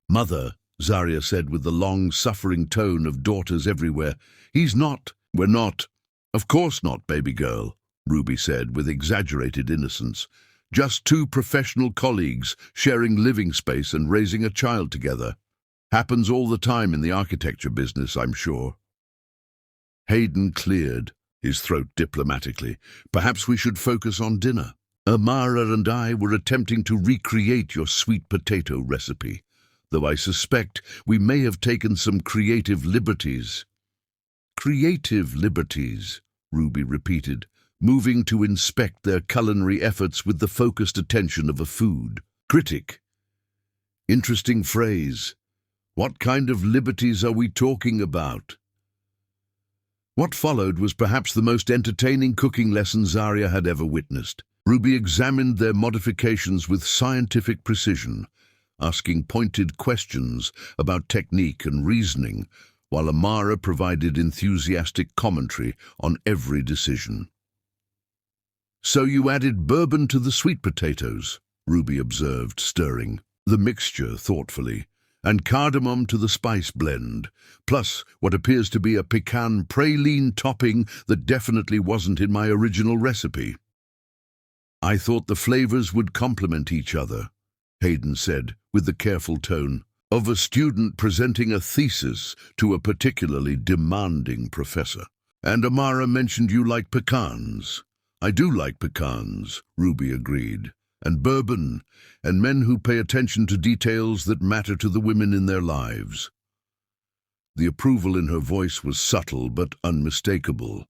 "Mother," Zaria said with the long-suffering tone of daughters everywhere, "he's not." "We're not. Of course not, baby girl," Ruby said with exaggerated innocence. "Just 2 professional colleagues sharing living space and raising a child together. Happens all the time in the architecture business, I'm sure." Hayden cleared, his throat diplomatically. Perhaps we should focus on dinner. Amara and I were attempting to recreate your sweet potato recipe, though I suspect we may have taken some creative liberties. Creative liberties, Ruby repeated, moving to inspect their culinary efforts with the focused attention of a food critic. Interesting phrase. What kind of liberties are we talking about? What followed was perhaps the most entertaining cooking lesson Zarya had ever witnessed. Ruby examined their modifications with scientific precision, asking pointed questions about technique and reasoning, while Amara provided enthusiastic commentary on every decision. So you added bourbon to the sweet potatoes, Ruby observed, stirring the mixture thoughtfully, and cardamom to the spice blend, plus what appears to be a pecan praline topping that definitely wasn't in my original recipe. I thought the flavors would complement each other, Hayden said, with the careful tone of a student presenting a thesis to a particularly demanding professor. And Amara mentioned you like pecans. I do like pecans, Ruby agreed, and bourbon, and men who pay attention to details that matter to the women in their lives. The approval in her voice was subtle but unmistakable,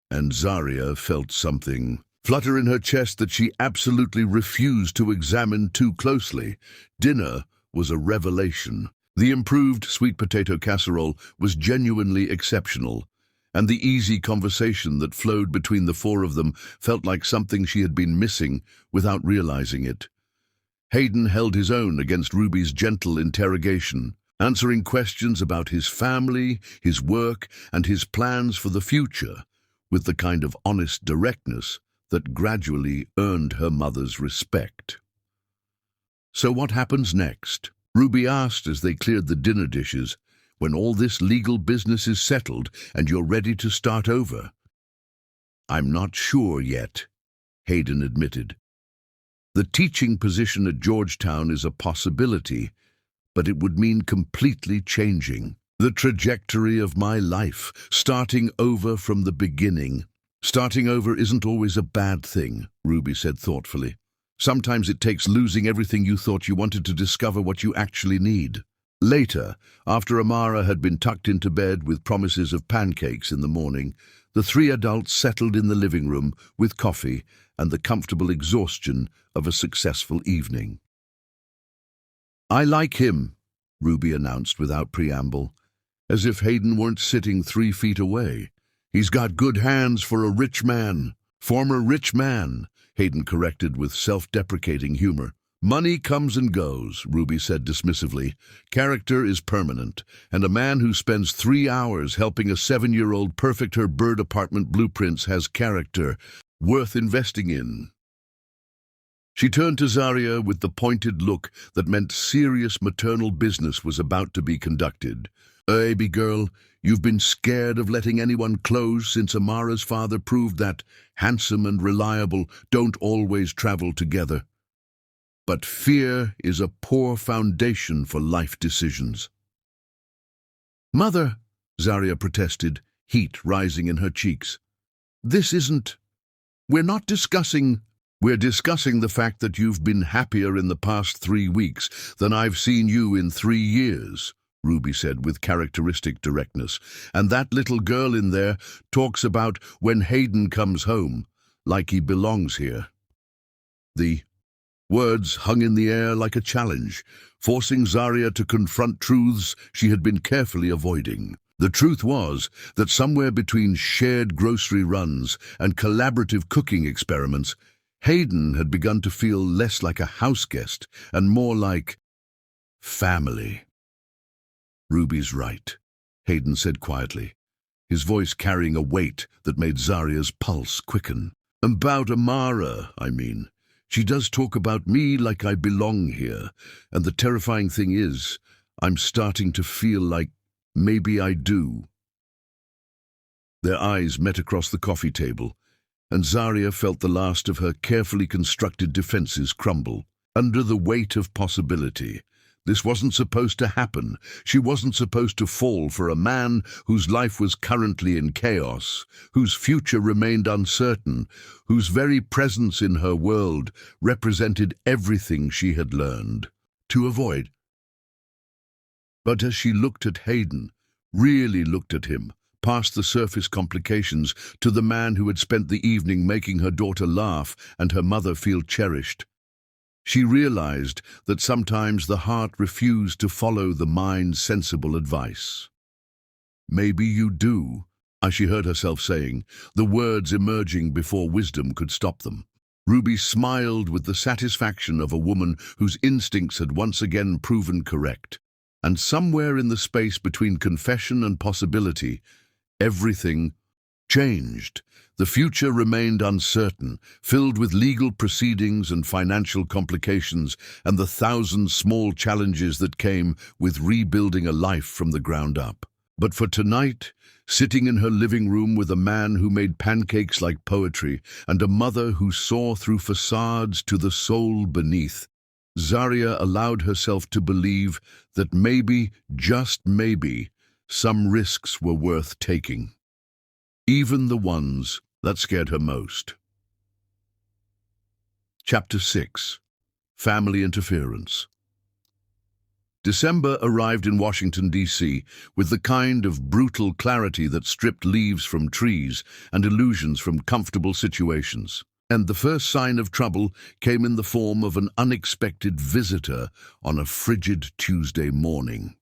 and Zarya felt something flutter in her chest that she absolutely refused to examine too closely. Dinner was a revelation. The improved sweet potato casserole was genuinely exceptional, and the easy conversation that flowed between the four of them felt like something she had been missing without realizing it. Hayden held his own against Ruby's gentle interrogation, answering questions about his family, his work, and his plans for the future, with the kind of honest directness that gradually earned her mother's respect. So what happens next? Ruby asked as they cleared the dinner dishes. When all this legal business is settled and you're ready to start over? I'm not sure yet, Hayden admitted. The teaching position at Georgetown is a possibility, but it would mean completely changing the trajectory of my life, starting over from the beginning. Starting over isn't always a bad thing, Ruby said thoughtfully. Sometimes it takes losing everything you thought you wanted to discover what you actually need. Later, after Amara had been tucked into bed with promises of pancakes in the morning, the three adults settled in the living room with coffee and the comfortable exhaustion of a successful evening. I like him, Ruby announced without preamble, as if Hayden weren't sitting 3 feet away. He's got good hands for a rich man. Former rich man, Hayden corrected with self-deprecating humor. Money comes and goes, Ruby said dismissively. Character is permanent, and a man who spends 3 hours helping a 7-year-old perfect her bird apartment blueprints has character worth investing in. She turned to Zarya with the pointed look that meant serious maternal business was about to be conducted. Baby girl, you've been scared of letting anyone close since Amara's father proved that handsome and reliable don't always travel together. But fear is a poor foundation for life decisions. Mother, Zarya protested, heat rising in her cheeks. This isn't... We're discussing the fact that you've been happier in the past 3 weeks than I've seen you in 3 years, Ruby said with characteristic directness. And that little girl in there talks about when Hayden comes home, like he belongs here. The words hung in the air like a challenge, forcing Zarya to confront truths she had been carefully avoiding. The truth was that somewhere between shared grocery runs and collaborative cooking experiments, Hayden had begun to feel less like a house guest and more like family. Ruby's right, Hayden said quietly, his voice carrying a weight that made Zarya's pulse quicken. About Amara, I mean. She does talk about me like I belong here, and the terrifying thing is, I'm starting to feel like maybe I do. Their eyes met across the coffee table, and Zarya felt the last of her carefully constructed defenses crumble. Under the weight of possibility, This wasn't supposed to happen. She wasn't supposed to fall for a man whose life was currently in chaos, whose future remained uncertain, whose very presence in her world represented everything she had learned to avoid. But as she looked at Hayden, really looked at him, past the surface complications, to the man who had spent the evening making her daughter laugh and her mother feel cherished, she realized that sometimes the heart refused to follow the mind's sensible advice. "Maybe you do," as she heard herself saying, the words emerging before wisdom could stop them. Ruby smiled with the satisfaction of a woman whose instincts had once again proven correct. And somewhere in the space between confession and possibility, everything changed. The future remained uncertain, filled with legal proceedings and financial complications, and the thousand small challenges that came with rebuilding a life from the ground up. But for tonight, sitting in her living room with a man who made pancakes like poetry and a mother who saw through facades to the soul beneath, Zarya allowed herself to believe that maybe, just maybe, some risks were worth taking. Even the ones that scared her most. Chapter 6. Family Interference. December arrived in Washington, D.C., with the kind of brutal clarity that stripped leaves from trees and illusions from comfortable situations. And the first sign of trouble came in the form of an unexpected visitor on a frigid Tuesday morning.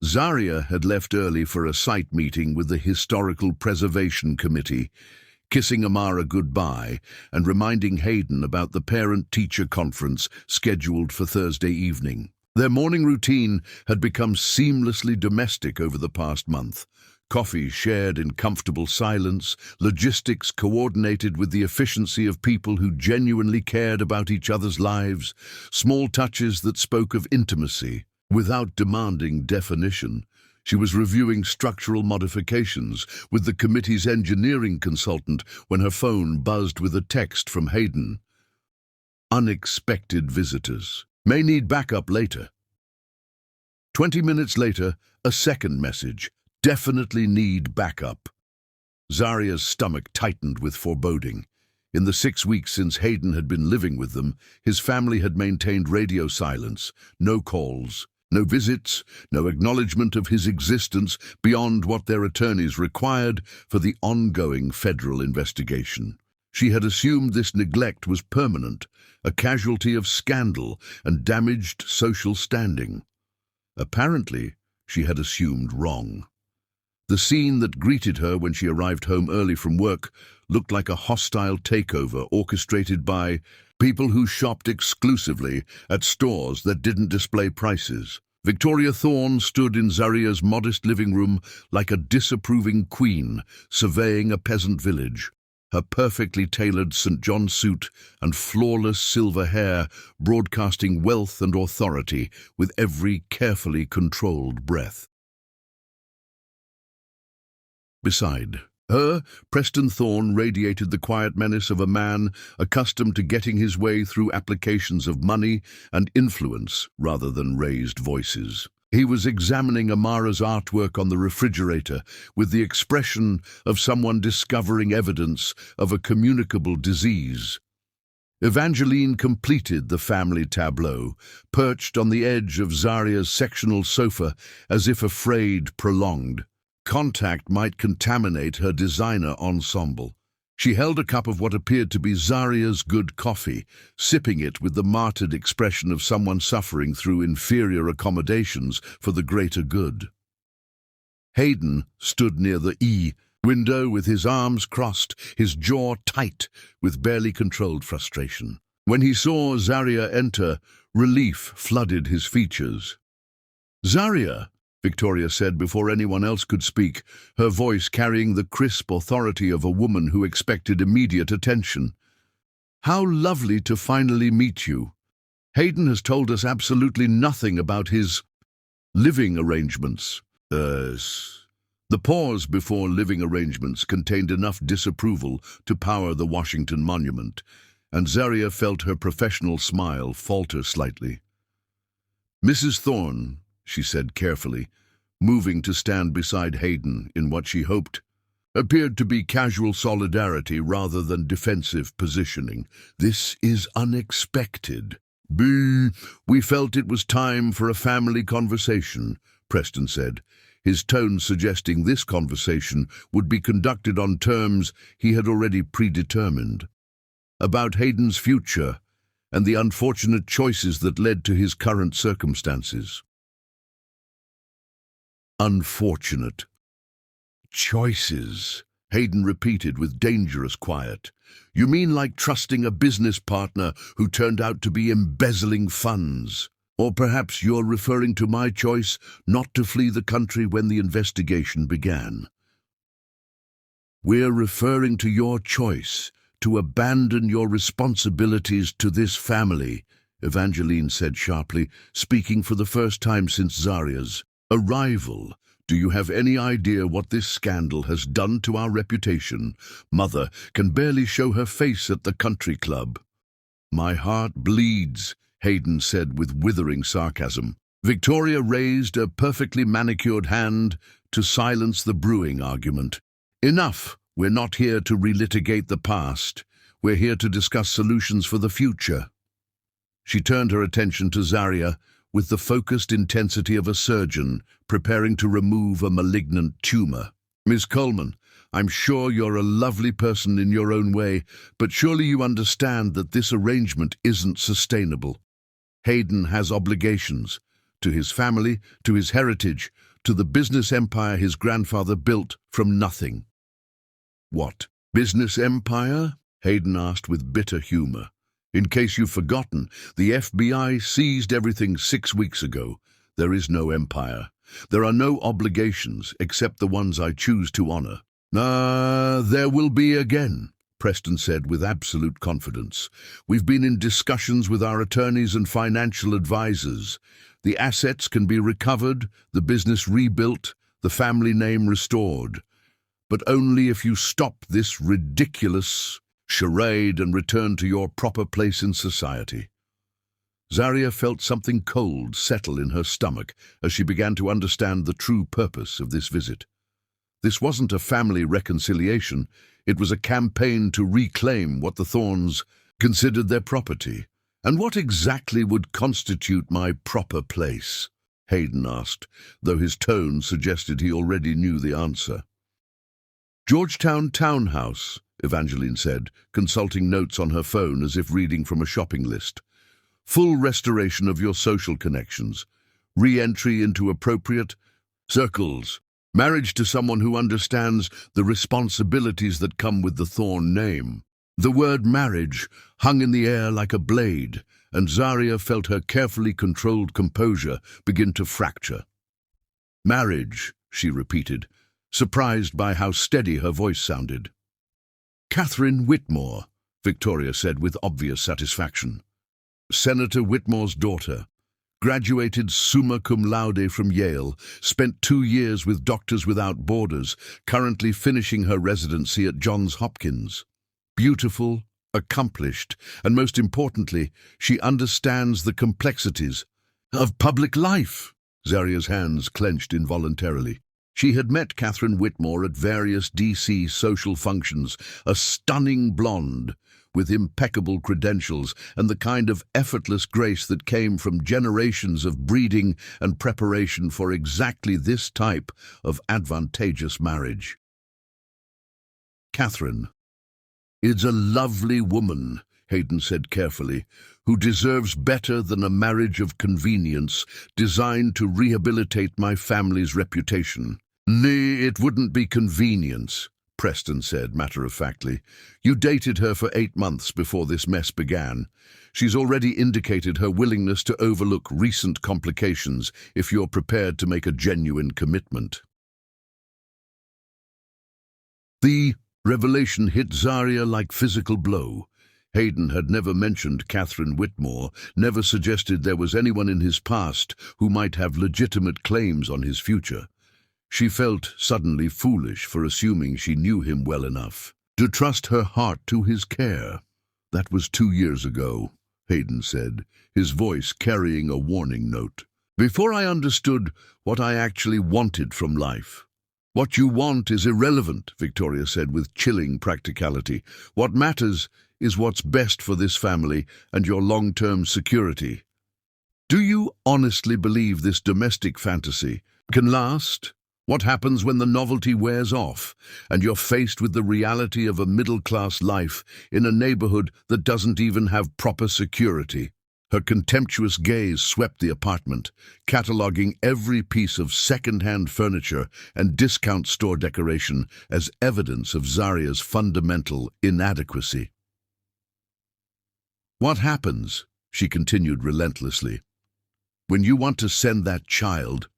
Zarya had left early for a site meeting with the Historical Preservation Committee, kissing Amara goodbye and reminding Hayden about the parent-teacher conference scheduled for Thursday evening. Their morning routine had become seamlessly domestic over the past month. Coffee shared in comfortable silence, logistics coordinated with the efficiency of people who genuinely cared about each other's lives, small touches that spoke of intimacy. Without demanding definition, she was reviewing structural modifications with the committee's engineering consultant when her phone buzzed with a text from Hayden. Unexpected visitors. May need backup later. 20 minutes later, a second message. Definitely need backup. Zarya's stomach tightened with foreboding. In the 6 weeks since Hayden had been living with them, his family had maintained radio silence, no calls, no visits, no acknowledgement of his existence beyond what their attorneys required for the ongoing federal investigation. She had assumed this neglect was permanent, a casualty of scandal and damaged social standing. Apparently, she had assumed wrong. The scene that greeted her when she arrived home early from work looked like a hostile takeover orchestrated by people who shopped exclusively at stores that didn't display prices. Victoria Thorne stood in Zarya's modest living room like a disapproving queen surveying a peasant village. Her perfectly tailored St. John suit and flawless silver hair broadcasting wealth and authority with every carefully controlled breath. Beside her, Preston Thorne radiated the quiet menace of a man accustomed to getting his way through applications of money and influence rather than raised voices. He was examining Amara's artwork on the refrigerator with the expression of someone discovering evidence of a communicable disease. Evangeline completed the family tableau, perched on the edge of Zarya's sectional sofa as if afraid prolonged contact might contaminate her designer ensemble. She held a cup of what appeared to be Zarya's good coffee, sipping it with the martyred expression of someone suffering through inferior accommodations for the greater good. Hayden stood near the window with his arms crossed, his jaw tight with barely controlled frustration. When he saw Zarya enter, relief flooded his features. "Zarya," Victoria said before anyone else could speak, her voice carrying the crisp authority of a woman who expected immediate attention. "How lovely to finally meet you. Hayden has told us absolutely nothing about his living arrangements." The pause before living arrangements contained enough disapproval to power the Washington Monument, and Zarya felt her professional smile falter slightly. Mrs. Thorne, she said carefully, moving to stand beside Hayden in what she hoped appeared to be casual solidarity rather than defensive positioning. This is unexpected. We felt it was time for a family conversation, Preston said, his tone suggesting this conversation would be conducted on terms he had already predetermined. About Hayden's future and the unfortunate choices that led to his current circumstances. Unfortunate choices, Hayden repeated with dangerous quiet. You mean like trusting a business partner who turned out to be embezzling funds? Or perhaps you're referring to my choice not to flee the country when the investigation began. We're referring to your choice to abandon your responsibilities to this family, Evangeline said sharply, speaking for the first time since Zaria's arrival. Do you have any idea what this scandal has done to our reputation? Mother can barely show her face at the country club. My heart bleeds, Hayden said with withering sarcasm. Victoria raised a perfectly manicured hand to silence the brewing argument. Enough. We're not here to relitigate the past. We're here to discuss solutions for the future. She turned her attention to Zaria with the focused intensity of a surgeon preparing to remove a malignant tumor. Miss Coleman, I'm sure you're a lovely person in your own way, but surely you understand that this arrangement isn't sustainable. Hayden has obligations to his family, to his heritage, to the business empire his grandfather built from nothing. What, business empire? Hayden asked with bitter humor. In case you've forgotten, the FBI seized everything 6 weeks ago. There is no empire. There are no obligations except the ones I choose to honor. There will be again, Preston said with absolute confidence. We've been in discussions with our attorneys and financial advisors. The assets can be recovered, the business rebuilt, the family name restored. But only if you stop this ridiculous charade and return to your proper place in society. Zaria felt something cold settle in her stomach as she began to understand the true purpose of this visit. This wasn't a family reconciliation, it was a campaign to reclaim what the Thornes considered their property. And what exactly would constitute my proper place? Hayden asked, though his tone suggested he already knew the answer. Georgetown Townhouse, Evangeline said, consulting notes on her phone as if reading from a shopping list. Full restoration of your social connections. Re-entry into appropriate circles. Marriage to someone who understands the responsibilities that come with the Thorne name. The word marriage hung in the air like a blade, and Zaria felt her carefully controlled composure begin to fracture. Marriage, she repeated, surprised by how steady her voice sounded. Catherine Whitmore, Victoria said with obvious satisfaction. Senator Whitmore's daughter. Graduated summa cum laude from Yale, spent 2 years with Doctors Without Borders, currently finishing her residency at Johns Hopkins. Beautiful, accomplished, and most importantly, she understands the complexities of public life. Zaria's hands clenched involuntarily. She had met Catherine Whitmore at various D.C. social functions, a stunning blonde with impeccable credentials and the kind of effortless grace that came from generations of breeding and preparation for exactly this type of advantageous marriage. Catherine is a lovely woman, Hayden said carefully, who deserves better than a marriage of convenience designed to rehabilitate my family's reputation. Nay, it wouldn't be convenience, Preston said matter-of-factly. You dated her for 8 months before this mess began. She's already indicated her willingness to overlook recent complications if you're prepared to make a genuine commitment. The revelation hit Zaria like physical blow. Hayden had never mentioned Catherine Whitmore, never suggested there was anyone in his past who might have legitimate claims on his future. She felt suddenly foolish for assuming she knew him well enough to trust her heart to his care. That was 2 years ago, Hayden said, his voice carrying a warning note. Before I understood what I actually wanted from life. What you want is irrelevant, Victoria said with chilling practicality. What matters is what's best for this family and your long-term security. Do you honestly believe this domestic fantasy can last? What happens when the novelty wears off and you're faced with the reality of a middle-class life in a neighborhood that doesn't even have proper security? Her contemptuous gaze swept the apartment, cataloging every piece of second-hand furniture and discount store decoration as evidence of Zaria's fundamental inadequacy. What happens, she continued relentlessly, when you want to send that child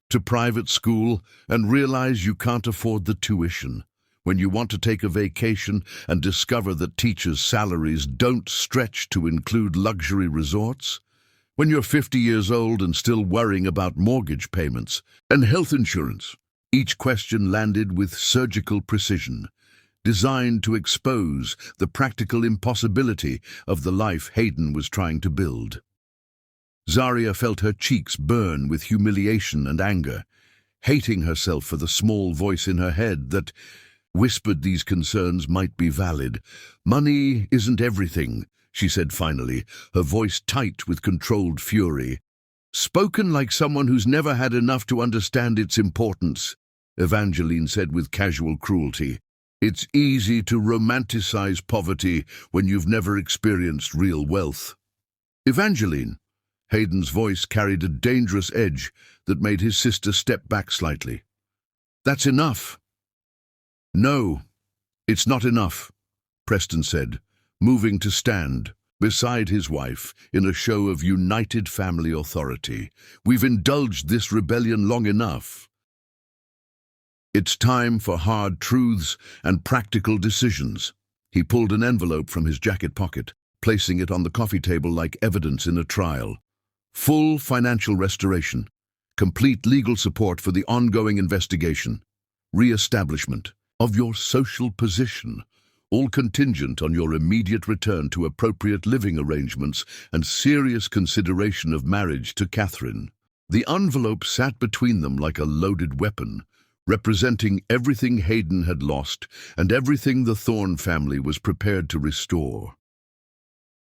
to private school and realize you can't afford the tuition? When you want to take a vacation and discover that teachers' salaries don't stretch to include luxury resorts? When you're 50 years old and still worrying about mortgage payments and health insurance? Each question landed with surgical precision, designed to expose the practical impossibility of the life Hayden was trying to build. Zaria felt her cheeks burn with humiliation and anger, hating herself for the small voice in her head that whispered these concerns might be valid. Money isn't everything, she said finally, her voice tight with controlled fury. Spoken like someone who's never had enough to understand its importance, Evangeline said with casual cruelty. It's easy to romanticize poverty when you've never experienced real wealth. Evangeline, Hayden's voice carried a dangerous edge that made his sister step back slightly. That's enough. No, it's not enough, Preston said, moving to stand beside his wife in a show of united family authority. We've indulged this rebellion long enough. It's time for hard truths and practical decisions. He pulled an envelope from his jacket pocket, placing it on the coffee table like evidence in a trial. Full financial restoration, complete legal support for the ongoing investigation, re-establishment of your social position, all contingent on your immediate return to appropriate living arrangements and serious consideration of marriage to Catherine. The envelope sat between them like a loaded weapon, representing everything Hayden had lost and everything the Thorne family was prepared to restore.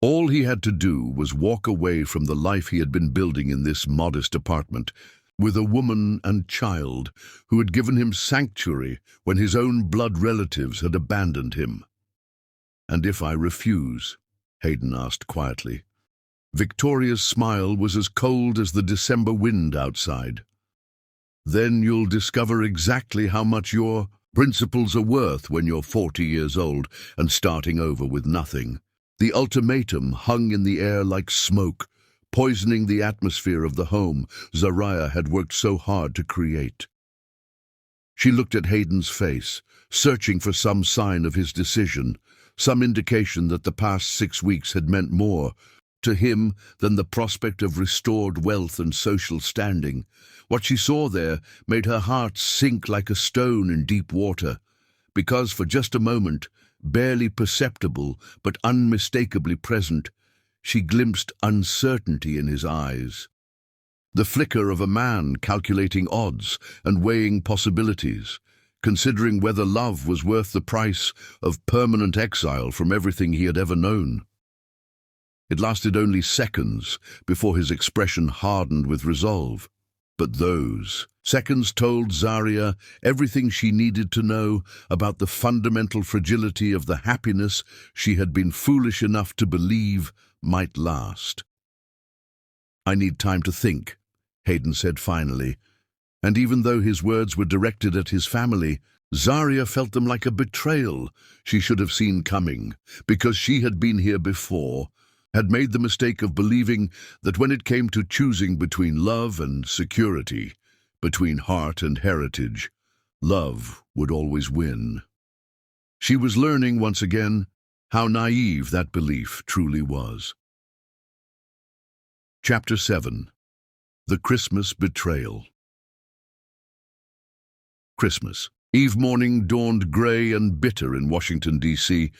All he had to do was walk away from the life he had been building in this modest apartment, with a woman and child who had given him sanctuary when his own blood relatives had abandoned him. And if I refuse? Hayden asked quietly. Victoria's smile was as cold as the December wind outside. Then you'll discover exactly how much your principles are worth when you're 40 years old and starting over with nothing. The ultimatum hung in the air like smoke, poisoning the atmosphere of the home Zaria had worked so hard to create. She looked at Hayden's face, searching for some sign of his decision, some indication that the past 6 weeks had meant more to him than the prospect of restored wealth and social standing. What she saw there made her heart sink like a stone in deep water, because for just a moment, barely perceptible but unmistakably present, she glimpsed uncertainty in his eyes. The flicker of a man calculating odds and weighing possibilities, considering whether love was worth the price of permanent exile from everything he had ever known. It lasted only seconds before his expression hardened with resolve. But those seconds told Zaria everything she needed to know about the fundamental fragility of the happiness she had been foolish enough to believe might last. I need time to think, Hayden said finally, and even though his words were directed at his family, Zaria felt them like a betrayal she should have seen coming, because she had been here before, had made the mistake of believing that when it came to choosing between love and security, between heart and heritage, love would always win. She was learning once again how naive that belief truly was. Chapter 7. The Christmas Betrayal. Christmas Eve morning dawned grey and bitter in Washington, D.C.,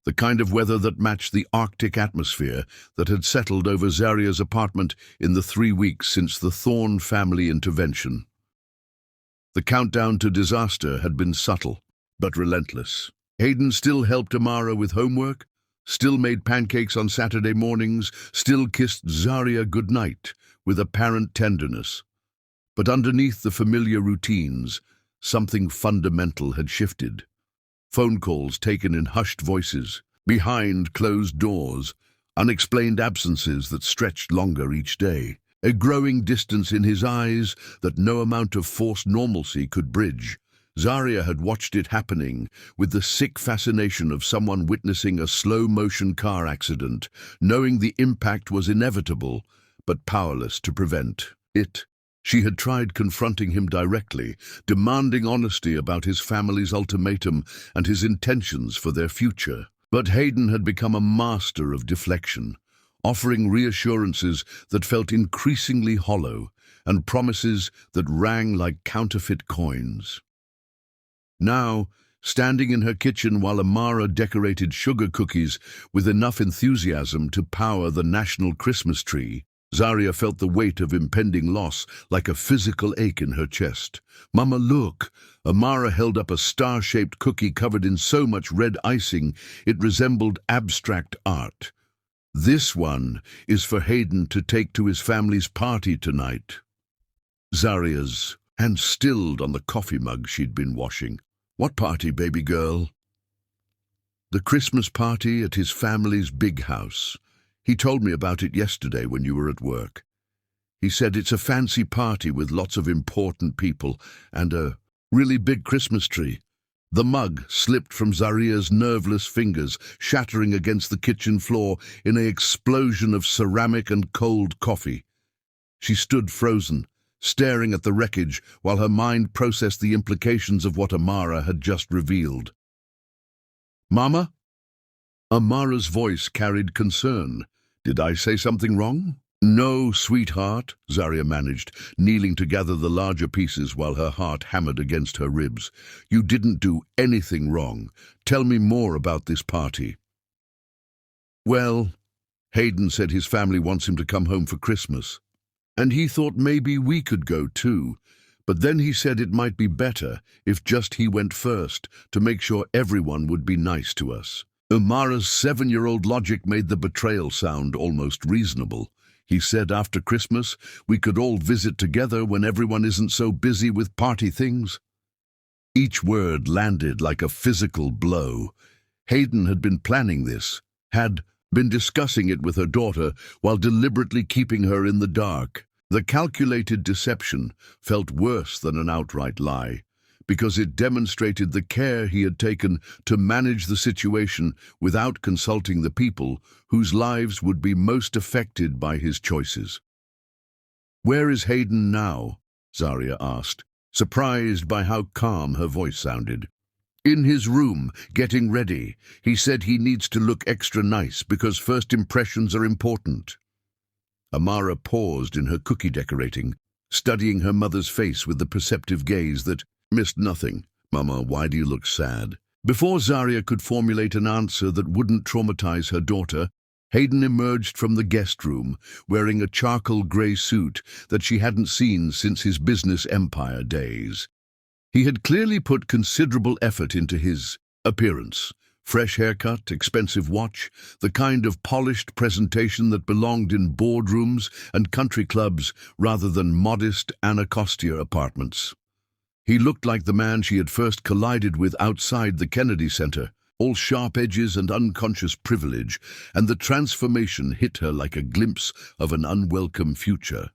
the kind of weather that matched the Arctic atmosphere that had settled over Zaria's apartment in the 3 weeks since the Thorne family intervention. The countdown to disaster had been subtle, but relentless. Hayden still helped Amara with homework, still made pancakes on Saturday mornings, still kissed Zaria goodnight with apparent tenderness. But underneath the familiar routines, something fundamental had shifted. Phone calls taken in hushed voices, behind closed doors, unexplained absences that stretched longer each day, a growing distance in his eyes that no amount of forced normalcy could bridge. Zaria had watched it happening with the sick fascination of someone witnessing a slow-motion car accident, knowing the impact was inevitable, but powerless to prevent it. She had tried confronting him directly, demanding honesty about his family's ultimatum and his intentions for their future. But Hayden had become a master of deflection, offering reassurances that felt increasingly hollow and promises that rang like counterfeit coins. Now, standing in her kitchen while Amara decorated sugar cookies with enough enthusiasm to power the national Christmas tree, Zaria felt the weight of impending loss like a physical ache in her chest. "Mama, look!" Amara held up a star-shaped cookie covered in so much red icing it resembled abstract art. "This one is for Hayden to take to his family's party tonight." Zaria's hand stilled on the coffee mug she'd been washing. "What party, baby girl?" "The Christmas party at his family's big house. He told me about it yesterday when you were at work. He said it's a fancy party with lots of important people and a really big Christmas tree." The mug slipped from Zaria's nerveless fingers, shattering against the kitchen floor in an explosion of ceramic and cold coffee. She stood frozen, staring at the wreckage while her mind processed the implications of what Amara had just revealed. "Mama?" Amara's voice carried concern. "Did I say something wrong?" "No, sweetheart," Zaria managed, kneeling to gather the larger pieces while her heart hammered against her ribs. "You didn't do anything wrong. Tell me more about this party." "Well, Hayden said his family wants him to come home for Christmas. And he thought maybe we could go too. But then he said it might be better if just he went first, to make sure everyone would be nice to us." Amara's 7-year-old logic made the betrayal sound almost reasonable. "He said after Christmas we could all visit together when everyone isn't so busy with party things." Each word landed like a physical blow. Hayden had been planning this, had been discussing it with her daughter while deliberately keeping her in the dark. The calculated deception felt worse than an outright lie, because it demonstrated the care he had taken to manage the situation without consulting the people whose lives would be most affected by his choices. "Where is Hayden now?" Zaria asked, surprised by how calm her voice sounded. "In his room, getting ready. He said he needs to look extra nice because first impressions are important." Amara paused in her cookie decorating, studying her mother's face with the perceptive gaze that missed nothing. "Mama, why do you look sad?" Before Zaria could formulate an answer that wouldn't traumatize her daughter, Hayden emerged from the guest room, wearing a charcoal grey suit that she hadn't seen since his business empire days. He had clearly put considerable effort into his appearance. Fresh haircut, expensive watch, the kind of polished presentation that belonged in boardrooms and country clubs rather than modest Anacostia apartments. He looked like the man she had first collided with outside the Kennedy Center, all sharp edges and unconscious privilege, and the transformation hit her like a glimpse of an unwelcome future.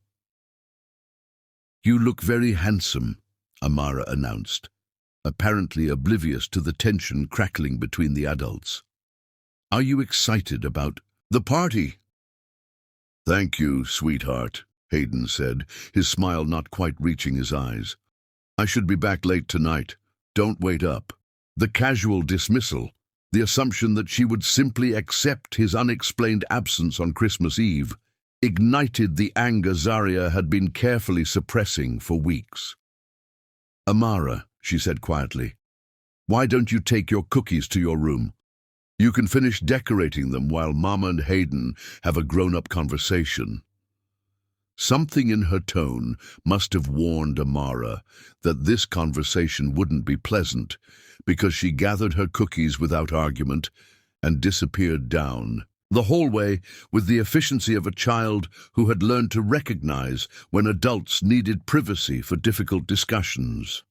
"You look very handsome," Amara announced, apparently oblivious to the tension crackling between the adults. "Are you excited about the party?" "Thank you, sweetheart," Hayden said, his smile not quite reaching his eyes. "I should be back late tonight. Don't wait up." The casual dismissal, the assumption that she would simply accept his unexplained absence on Christmas Eve, ignited the anger Zaria had been carefully suppressing for weeks. "Amara," she said quietly, "why don't you take your cookies to your room?" You can finish decorating them while Mama and Hayden have a grown-up conversation." Something in her tone must have warned Amara that this conversation wouldn't be pleasant, because she gathered her cookies without argument and disappeared down the hallway with the efficiency of a child who had learned to recognize when adults needed privacy for difficult discussions.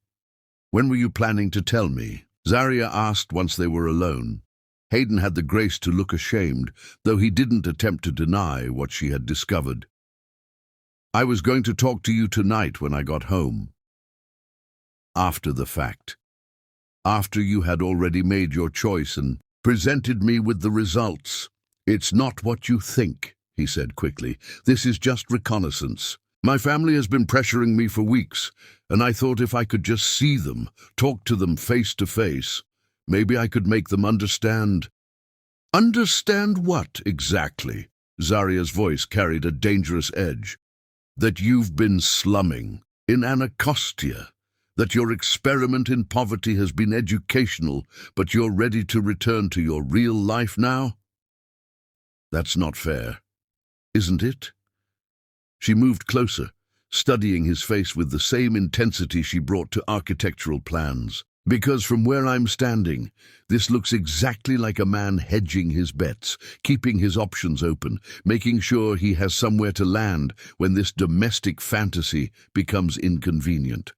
"When were you planning to tell me?" Zaria asked once they were alone. Hayden had the grace to look ashamed, though he didn't attempt to deny what she had discovered. "I was going to talk to you tonight when I got home." "After the fact. After you had already made your choice and presented me with the results." "It's not what you think," he said quickly. "This is just reconnaissance. My family has been pressuring me for weeks, and I thought if I could just see them, talk to them face to face, maybe I could make them understand." "Understand what, exactly?" Zaria's voice carried a dangerous edge. "That you've been slumming in Anacostia, that your experiment in poverty has been educational, but you're ready to return to your real life now? That's not fair, isn't it?" She moved closer, studying his face with the same intensity she brought to architectural plans. "Because from where I'm standing, this looks exactly like a man hedging his bets, keeping his options open, making sure he has somewhere to land when this domestic fantasy becomes inconvenient."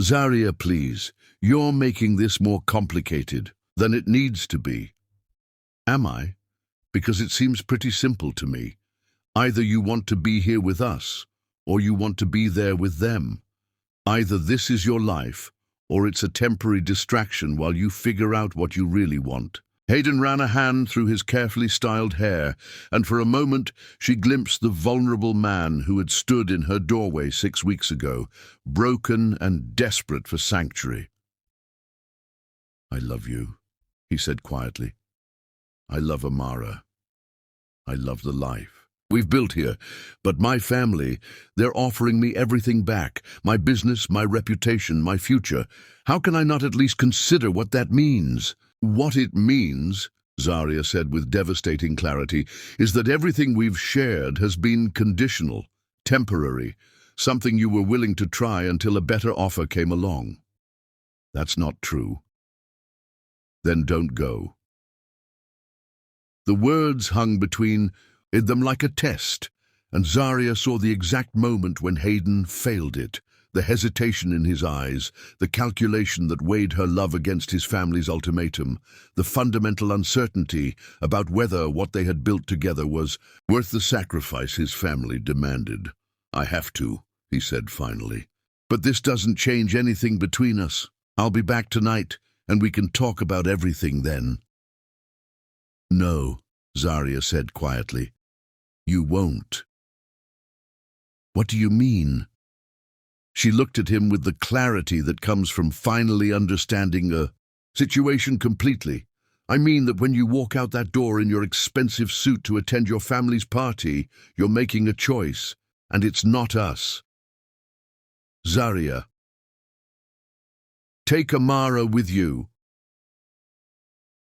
"Zaria, please, you're making this more complicated than it needs to be." "Am I? Because it seems pretty simple to me. Either you want to be here with us, or you want to be there with them. Either this is your life, or it's a temporary distraction while you figure out what you really want." Hayden ran a hand through his carefully styled hair, and for a moment she glimpsed the vulnerable man who had stood in her doorway 6 weeks ago, broken and desperate for sanctuary. "I love you," he said quietly. "I love Amara. I love the life we've built here, but my family, they're offering me everything back, my business, my reputation, my future. How can I not at least consider what that means?" "What it means," Zaria said with devastating clarity, "is that everything we've shared has been conditional, temporary, something you were willing to try until a better offer came along." "That's not true." "Then don't go." The words hung between them like a test, and Zaria saw the exact moment when Hayden failed it, the hesitation in his eyes, the calculation that weighed her love against his family's ultimatum, the fundamental uncertainty about whether what they had built together was worth the sacrifice his family demanded. "I have to," he said finally. "But this doesn't change anything between us. I'll be back tonight, and we can talk about everything then." "No," Zaria said quietly. "You won't." "What do you mean?" She looked at him with the clarity that comes from finally understanding a situation completely. "I mean that when you walk out that door in your expensive suit to attend your family's party, you're making a choice, and it's not us." "Zaria, take Amara with you."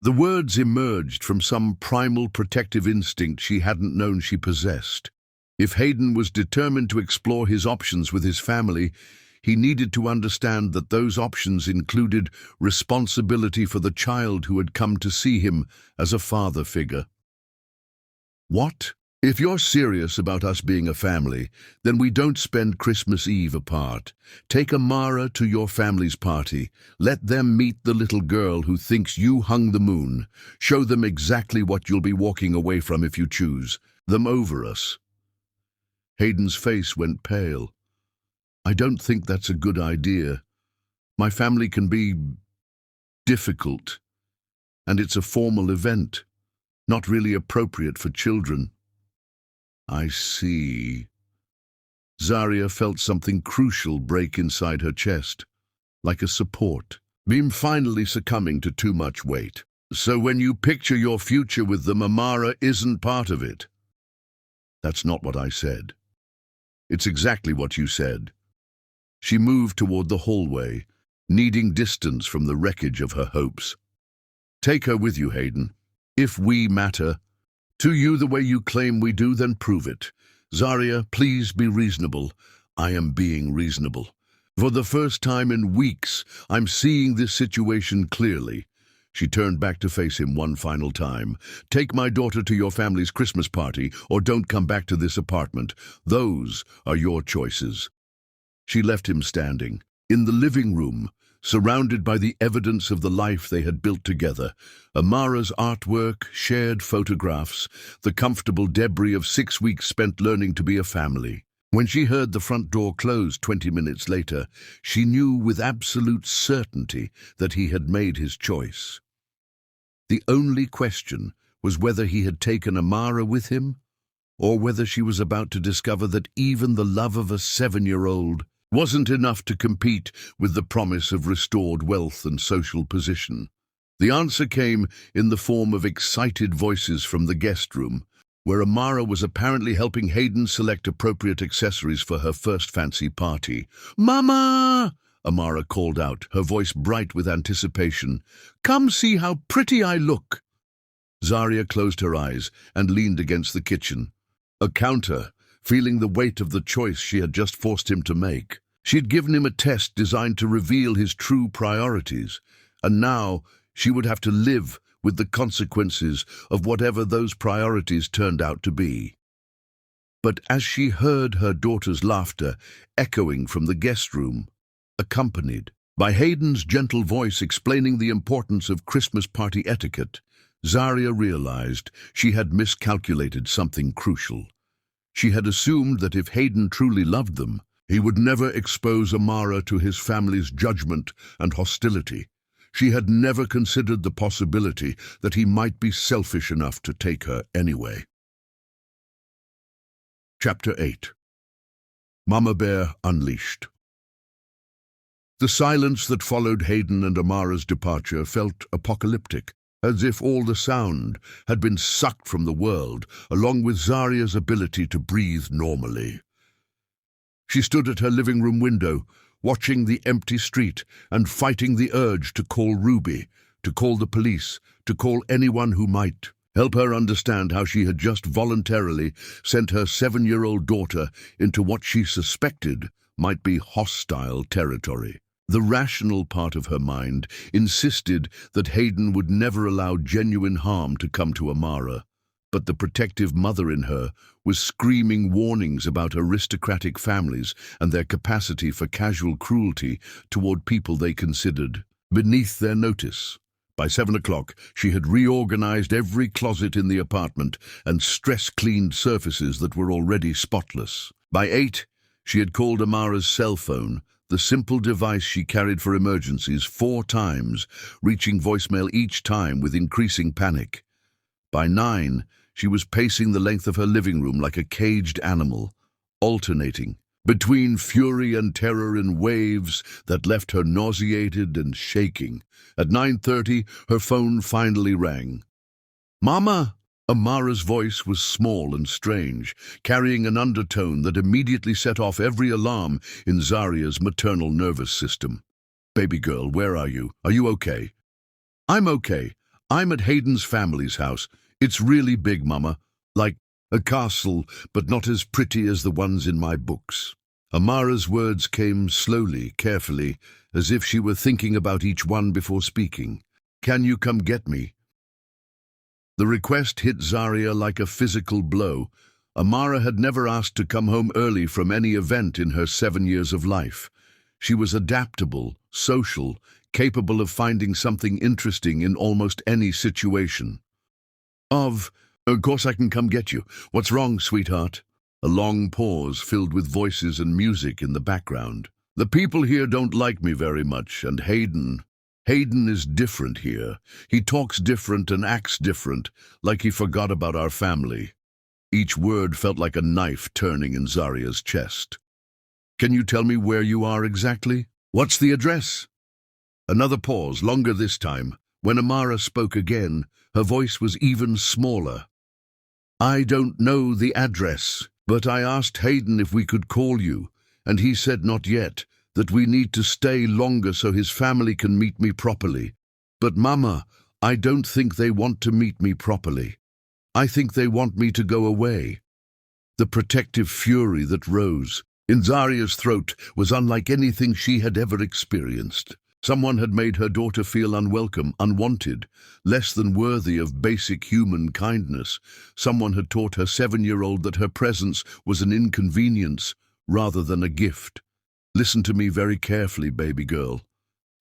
The words emerged from some primal protective instinct she hadn't known she possessed. If Hayden was determined to explore his options with his family, he needed to understand that those options included responsibility for the child who had come to see him as a father figure. "What? If you're serious about us being a family, then we don't spend Christmas Eve apart. Take Amara to your family's party. Let them meet the little girl who thinks you hung the moon. Show them exactly what you'll be walking away from if you choose them over us." Hayden's face went pale. "I don't think that's a good idea. My family can be difficult, and it's a formal event, not really appropriate for children." "I see." Zaria felt something crucial break inside her chest, like a support beam finally succumbing to too much weight. "So when you picture your future with them, Amara isn't part of it?" "That's not what I said." "It's exactly what you said." She moved toward the hallway, needing distance from the wreckage of her hopes. "Take her with you, Hayden. If we matter to you the way you claim we do, then prove it. Zarya, please be reasonable. I am being reasonable. For the first time in weeks, I'm seeing this situation clearly. She turned back to face him one final time. Take my daughter to your family's Christmas party, or don't come back to this apartment. Those are your choices. She left him standing, in the living room, surrounded by the evidence of the life they had built together. Amara's artwork, shared photographs, the comfortable debris of 6 weeks spent learning to be a family. When she heard the front door close 20 minutes later, she knew with absolute certainty that he had made his choice. The only question was whether he had taken Amara with him, or whether she was about to discover that even the love of a 7-year-old wasn't enough to compete with the promise of restored wealth and social position. The answer came in the form of excited voices from the guest room, where Amara was apparently helping Hayden select appropriate accessories for her first fancy party. "Mama!" Amara called out, her voice bright with anticipation. "Come see how pretty I look." Zarya closed her eyes and leaned against the kitchen. A counter, feeling the weight of the choice she had just forced him to make. She'd given him a test designed to reveal his true priorities, and now she would have to live with the consequences of whatever those priorities turned out to be. But as she heard her daughter's laughter echoing from the guest room, accompanied by Hayden's gentle voice explaining the importance of Christmas party etiquette, Zarya realized she had miscalculated something crucial. She had assumed that if Hayden truly loved them, he would never expose Amara to his family's judgment and hostility. She had never considered the possibility that he might be selfish enough to take her anyway. Chapter 8. Mama Bear Unleashed. The silence that followed Hayden and Amara's departure felt apocalyptic, as if all the sound had been sucked from the world, along with Zarya's ability to breathe normally. She stood at her living room window, watching the empty street and fighting the urge to call Ruby, to call the police, to call anyone who might help her understand how she had just voluntarily sent her 7-year-old daughter into what she suspected might be hostile territory. The rational part of her mind insisted that Hayden would never allow genuine harm to come to Amara, but the protective mother in her was screaming warnings about aristocratic families and their capacity for casual cruelty toward people they considered beneath their notice. By 7 o'clock, she had reorganized every closet in the apartment and stress-cleaned surfaces that were already spotless. By 8, she had called Amara's cell phone, the simple device she carried for emergencies, 4 times, reaching voicemail each time with increasing panic. By 9, she was pacing the length of her living room like a caged animal, alternating between fury and terror in waves that left her nauseated and shaking. At 9:30, her phone finally rang. "Mama!" Amara's voice was small and strange, carrying an undertone that immediately set off every alarm in Zarya's maternal nervous system. "Baby girl, where are you? Are you okay?" "I'm okay. I'm at Hayden's family's house. It's really big, Mama. Like a castle, but not as pretty as the ones in my books." Amara's words came slowly, carefully, as if she were thinking about each one before speaking. "Can you come get me?" The request hit Zarya like a physical blow. Amara had never asked to come home early from any event in her 7 years of life. She was adaptable, social, capable of finding something interesting in almost any situation. Of course I can come get you. What's wrong, sweetheart?" A long pause filled with voices and music in the background. "The people here don't like me very much, and Hayden is different here. He talks different and acts different, like he forgot about our family." Each word felt like a knife turning in Zarya's chest. "Can you tell me where you are exactly? What's the address?" Another pause, longer this time. When Amara spoke again, her voice was even smaller. "I don't know the address, but I asked Hayden if we could call you, and he said not yet, that we need to stay longer so his family can meet me properly. But Mama, I don't think they want to meet me properly. I think they want me to go away. The protective fury that rose in Zaria's throat was unlike anything she had ever experienced. Someone had made her daughter feel unwelcome, unwanted, less than worthy of basic human kindness. Someone had taught her 7-year-old that her presence was an inconvenience rather than a gift. Listen to me very carefully, baby girl.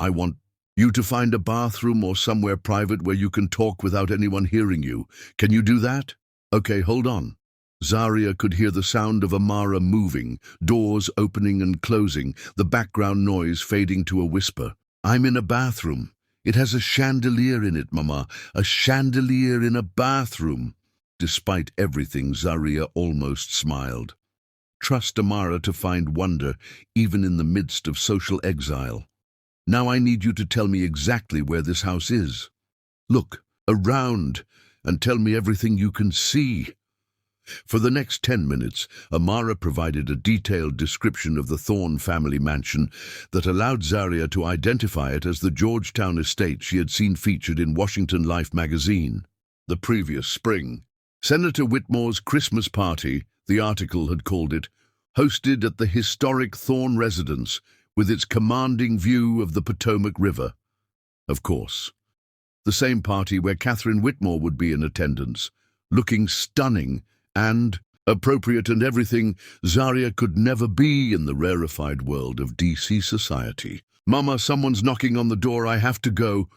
I want you to find a bathroom or somewhere private where you can talk without anyone hearing you. Can you do that? Okay, hold on. Zaria could hear the sound of Amara moving, doors opening and closing, the background noise fading to a whisper. I'm in a bathroom. It has a chandelier in it, Mama. A chandelier in a bathroom. Despite everything, Zaria almost smiled. Trust Amara to find wonder, even in the midst of social exile. Now I need you to tell me exactly where this house is. Look around and tell me everything you can see. For the next 10 minutes, Amara provided a detailed description of the Thorne family mansion that allowed Zaria to identify it as the Georgetown estate she had seen featured in Washington Life magazine. The previous spring, Senator Whitmore's Christmas party, the article had called it, hosted at the historic Thorne residence with its commanding view of the Potomac River. Of course, the same party where Catherine Whitmore would be in attendance, looking stunning and appropriate and everything Zaria could never be in the rarefied world of DC society. Mama, someone's knocking on the door. I have to go.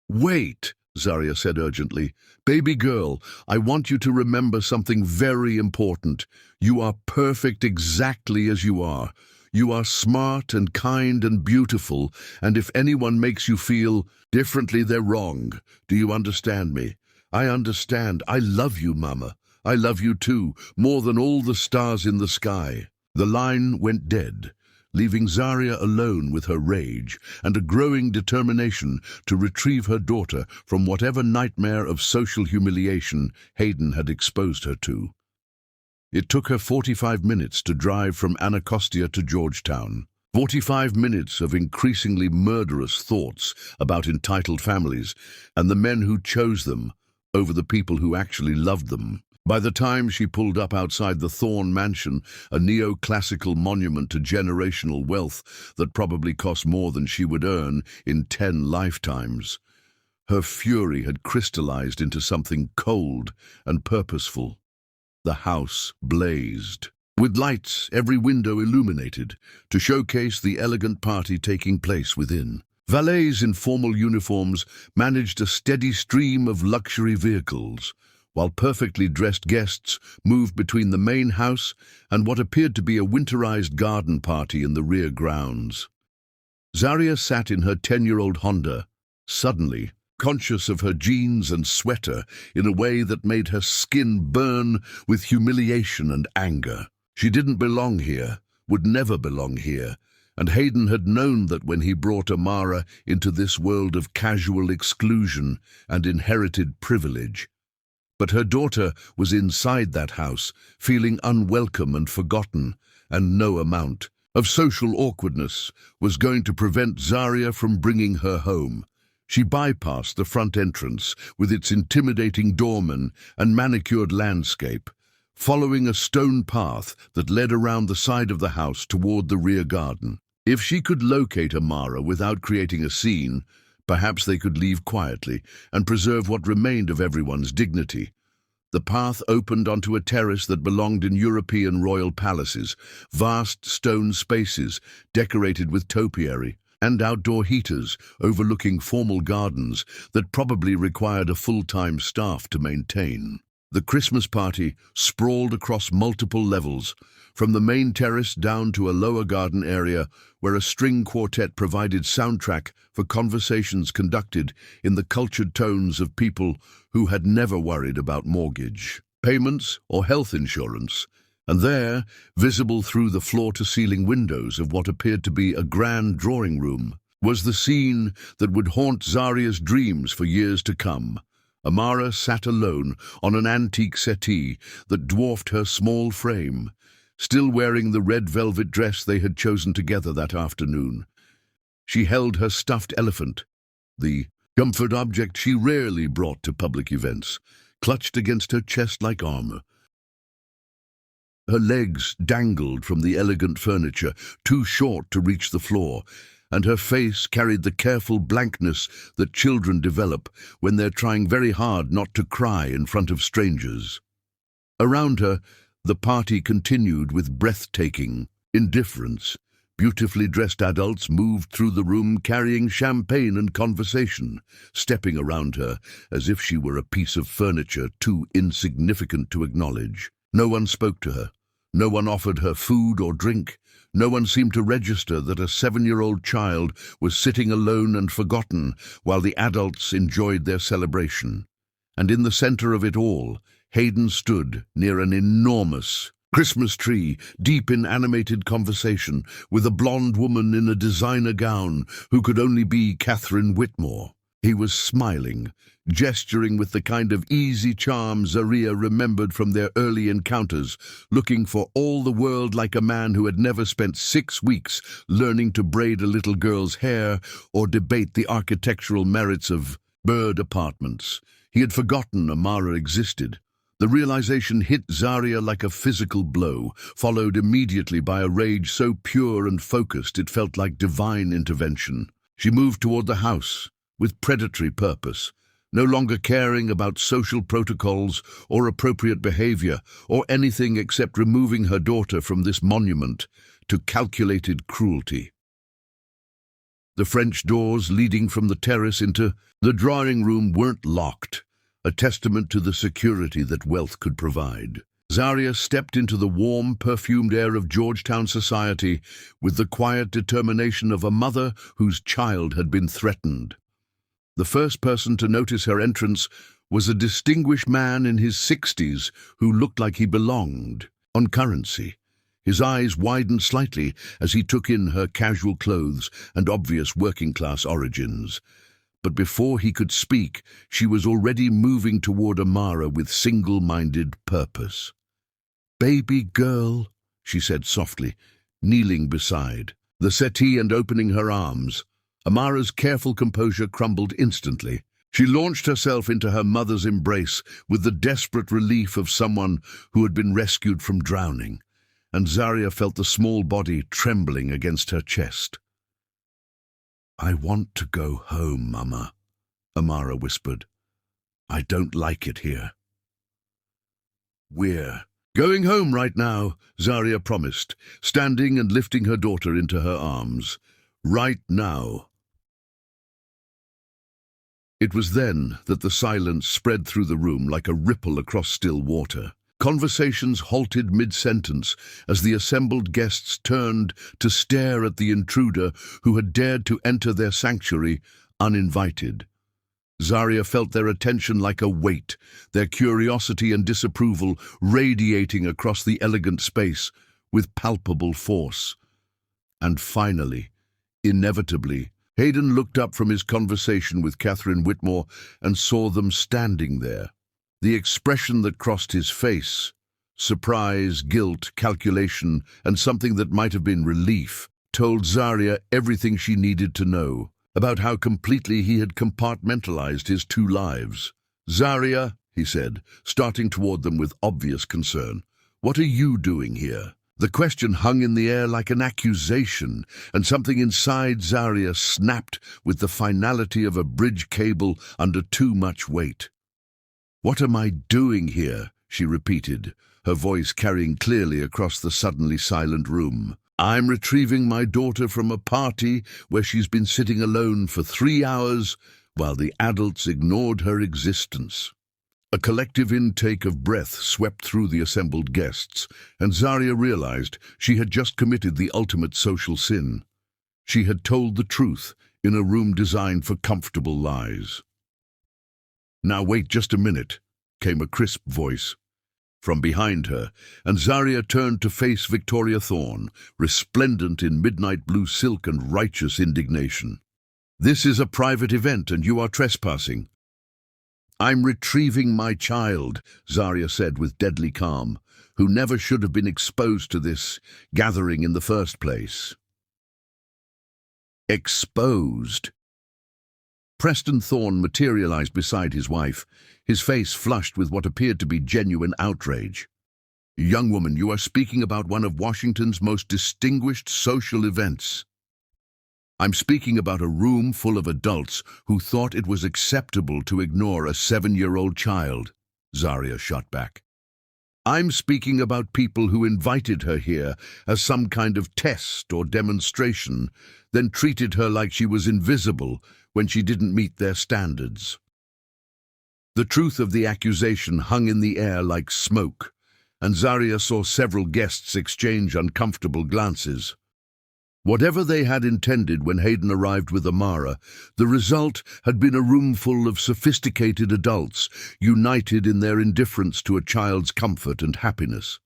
Wait, Zaria said urgently. Baby girl, I want you to remember something very important. You are perfect exactly as you are. You are smart and kind and beautiful, and if anyone makes you feel differently, they're wrong. Do you understand me? I understand. I love you, Mama. I love you too, more than all the stars in the sky. The line went dead, leaving Zaria alone with her rage and a growing determination to retrieve her daughter from whatever nightmare of social humiliation Hayden had exposed her to. It took her 45 minutes to drive from Anacostia to Georgetown. 45 minutes of increasingly murderous thoughts about entitled families and the men who chose them over the people who actually loved them. By the time she pulled up outside the Thorne mansion, a neoclassical monument to generational wealth that probably cost more than she would earn in 10 lifetimes, her fury had crystallized into something cold and purposeful. The house blazed, with lights, every window illuminated, to showcase the elegant party taking place within. Valets in formal uniforms managed a steady stream of luxury vehicles, while perfectly dressed guests moved between the main house and what appeared to be a winterized garden party in the rear grounds. Zaria sat in her 10-year-old Honda, suddenly conscious of her jeans and sweater in a way that made her skin burn with humiliation and anger. She didn't belong here, would never belong here, and Hayden had known that when he brought Amara into this world of casual exclusion and inherited privilege. But her daughter was inside that house, feeling unwelcome and forgotten, and no amount of social awkwardness was going to prevent Zaria from bringing her home. She bypassed the front entrance with its intimidating doorman and manicured landscape, following a stone path that led around the side of the house toward the rear garden. If she could locate Amara without creating a scene, perhaps they could leave quietly and preserve what remained of everyone's dignity. The path opened onto a terrace that belonged in European royal palaces, vast stone spaces decorated with topiary and outdoor heaters overlooking formal gardens that probably required a full-time staff to maintain. The Christmas party sprawled across multiple levels, from the main terrace down to a lower garden area where a string quartet provided soundtrack for conversations conducted in the cultured tones of people who had never worried about mortgage, payments, or health insurance. And there, visible through the floor-to-ceiling windows of what appeared to be a grand drawing room, was the scene that would haunt Zaria's dreams for years to come. Amara sat alone on an antique settee that dwarfed her small frame, still wearing the red velvet dress they had chosen together that afternoon. She held her stuffed elephant, the comfort object she rarely brought to public events, clutched against her chest like armor. Her legs dangled from the elegant furniture, too short to reach the floor, and her face carried the careful blankness that children develop when they're trying very hard not to cry in front of strangers. Around her, the party continued with breathtaking indifference. Beautifully dressed adults moved through the room carrying champagne and conversation, stepping around her as if she were a piece of furniture too insignificant to acknowledge. No one spoke to her. No one offered her food or drink. No one seemed to register that a 7-year-old child was sitting alone and forgotten while the adults enjoyed their celebration. And in the center of it all, Hayden stood near an enormous Christmas tree, deep in animated conversation, with a blonde woman in a designer gown who could only be Catherine Whitmore. He was smiling, gesturing with the kind of easy charm Zaria remembered from their early encounters, looking for all the world like a man who had never spent 6 weeks learning to braid a little girl's hair or debate the architectural merits of bird apartments. He had forgotten Amara existed. The realization hit Zaria like a physical blow, followed immediately by a rage so pure and focused it felt like divine intervention. She moved toward the house, with predatory purpose, no longer caring about social protocols or appropriate behavior, or anything except removing her daughter from this monument to calculated cruelty. The French doors leading from the terrace into the drawing room weren't locked, a testament to the security that wealth could provide. Zaria stepped into the warm, perfumed air of Georgetown society with the quiet determination of a mother whose child had been threatened. The first person to notice her entrance was a distinguished man in his 60s who looked like he belonged on currency. His eyes widened slightly as he took in her casual clothes and obvious working-class origins. But before he could speak, she was already moving toward Amara with single-minded purpose. "Baby girl," she said softly, kneeling beside the settee and opening her arms. Amara's careful composure crumbled instantly. She launched herself into her mother's embrace with the desperate relief of someone who had been rescued from drowning, and Zaria felt the small body trembling against her chest. "I want to go home, Mama," Amara whispered. "I don't like it here." "We're going home right now," Zaria promised, standing and lifting her daughter into her arms. "Right now." It was then that the silence spread through the room like a ripple across still water. Conversations halted mid-sentence as the assembled guests turned to stare at the intruder who had dared to enter their sanctuary uninvited. Zaria felt their attention like a weight, their curiosity and disapproval radiating across the elegant space with palpable force. And finally, inevitably, Hayden looked up from his conversation with Catherine Whitmore and saw them standing there. The expression that crossed his face, surprise, guilt, calculation, and something that might have been relief, told Zaria everything she needed to know about how completely he had compartmentalized his 2 lives. "Zaria," he said, starting toward them with obvious concern, "what are you doing here?" The question hung in the air like an accusation, and something inside Zaria snapped with the finality of a bridge cable under too much weight. "What am I doing here?" she repeated, her voice carrying clearly across the suddenly silent room. "I'm retrieving my daughter from a party where she's been sitting alone for 3 hours while the adults ignored her existence." A collective intake of breath swept through the assembled guests, and Zaria realized she had just committed the ultimate social sin. She had told the truth in a room designed for comfortable lies. "Now wait just a minute," came a crisp voice from behind her, and Zaria turned to face Victoria Thorne, resplendent in midnight blue silk and righteous indignation. "This is a private event and you are trespassing." "I'm retrieving my child," Zaria said with deadly calm, "who never should have been exposed to this gathering in the first place." "Exposed?" Preston Thorne materialized beside his wife, his face flushed with what appeared to be genuine outrage. "Young woman, you are speaking about one of Washington's most distinguished social events. I'm speaking about a room full of adults who thought it was acceptable to ignore a 7-year-old child," Zaria shot back. "I'm speaking about people who invited her here as some kind of test or demonstration, then treated her like she was invisible when she didn't meet their standards." The truth of the accusation hung in the air like smoke, and Zaria saw several guests exchange uncomfortable glances. Whatever they had intended when Hayden arrived with Amara, the result had been a room full of sophisticated adults, united in their indifference to a child's comfort and happiness.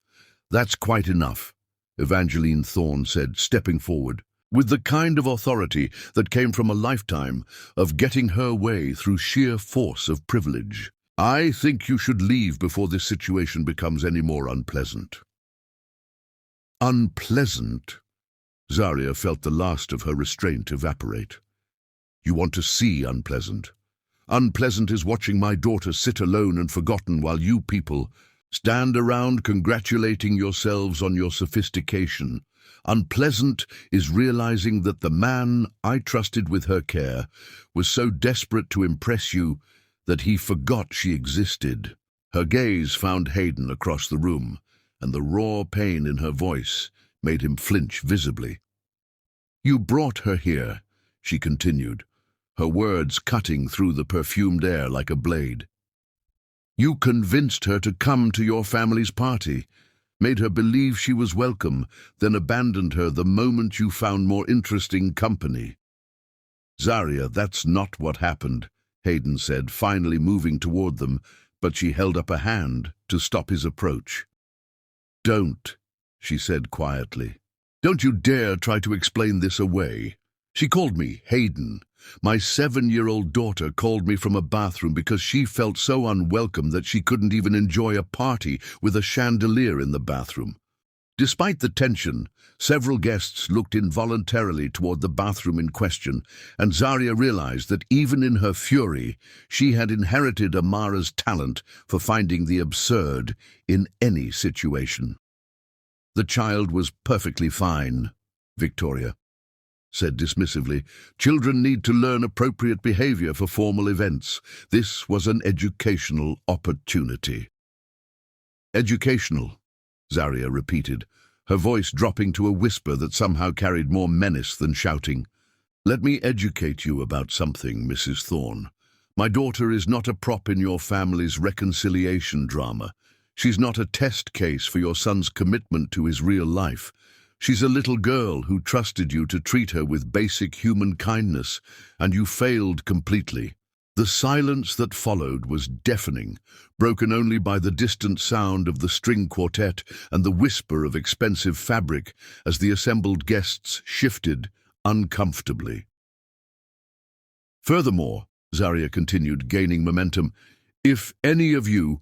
"That's quite enough," Evangeline Thorne said, stepping forward, with the kind of authority that came from a lifetime of getting her way through sheer force of privilege. "I think you should leave before this situation becomes any more unpleasant." Unpleasant? Zaria felt the last of her restraint evaporate. "You want to see unpleasant? Unpleasant is watching my daughter sit alone and forgotten while you people stand around congratulating yourselves on your sophistication. Unpleasant is realizing that the man I trusted with her care was so desperate to impress you that he forgot she existed." Her gaze found Hayden across the room, and the raw pain in her voice made him flinch visibly. "You brought her here," she continued, her words cutting through the perfumed air like a blade. "You convinced her to come to your family's party, made her believe she was welcome, then abandoned her the moment you found more interesting company." "Zaria, that's not what happened," Hayden said, finally moving toward them, but she held up a hand to stop his approach. "Don't," she said quietly. "Don't you dare try to explain this away. She called me Hayden. My 7-year-old daughter called me from a bathroom because she felt so unwelcome that she couldn't even enjoy a party with a chandelier in the bathroom." Despite the tension, several guests looked involuntarily toward the bathroom in question, and Zaria realized that even in her fury, she had inherited Amara's talent for finding the absurd in any situation. "The child was perfectly fine," Victoria said dismissively. "Children need to learn appropriate behavior for formal events. This was an educational opportunity." "Educational," Zaria repeated, her voice dropping to a whisper that somehow carried more menace than shouting. "Let me educate you about something, Mrs. Thorne. My daughter is not a prop in your family's reconciliation drama. She's not a test case for your son's commitment to his real life. She's a little girl who trusted you to treat her with basic human kindness, and you failed completely." The silence that followed was deafening, broken only by the distant sound of the string quartet and the whisper of expensive fabric as the assembled guests shifted uncomfortably. "Furthermore," Zaria continued, gaining momentum, "if any of you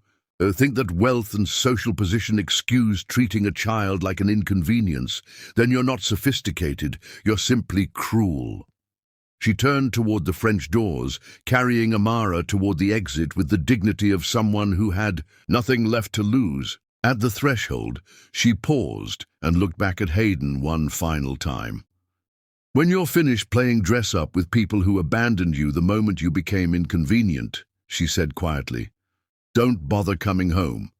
think that wealth and social position excuse treating a child like an inconvenience, then you're not sophisticated, you're simply cruel." She turned toward the French doors, carrying Amara toward the exit with the dignity of someone who had nothing left to lose. At the threshold, she paused and looked back at Hayden one final time. "When you're finished playing dress-up with people who abandoned you the moment you became inconvenient," she said quietly, "don't bother coming home.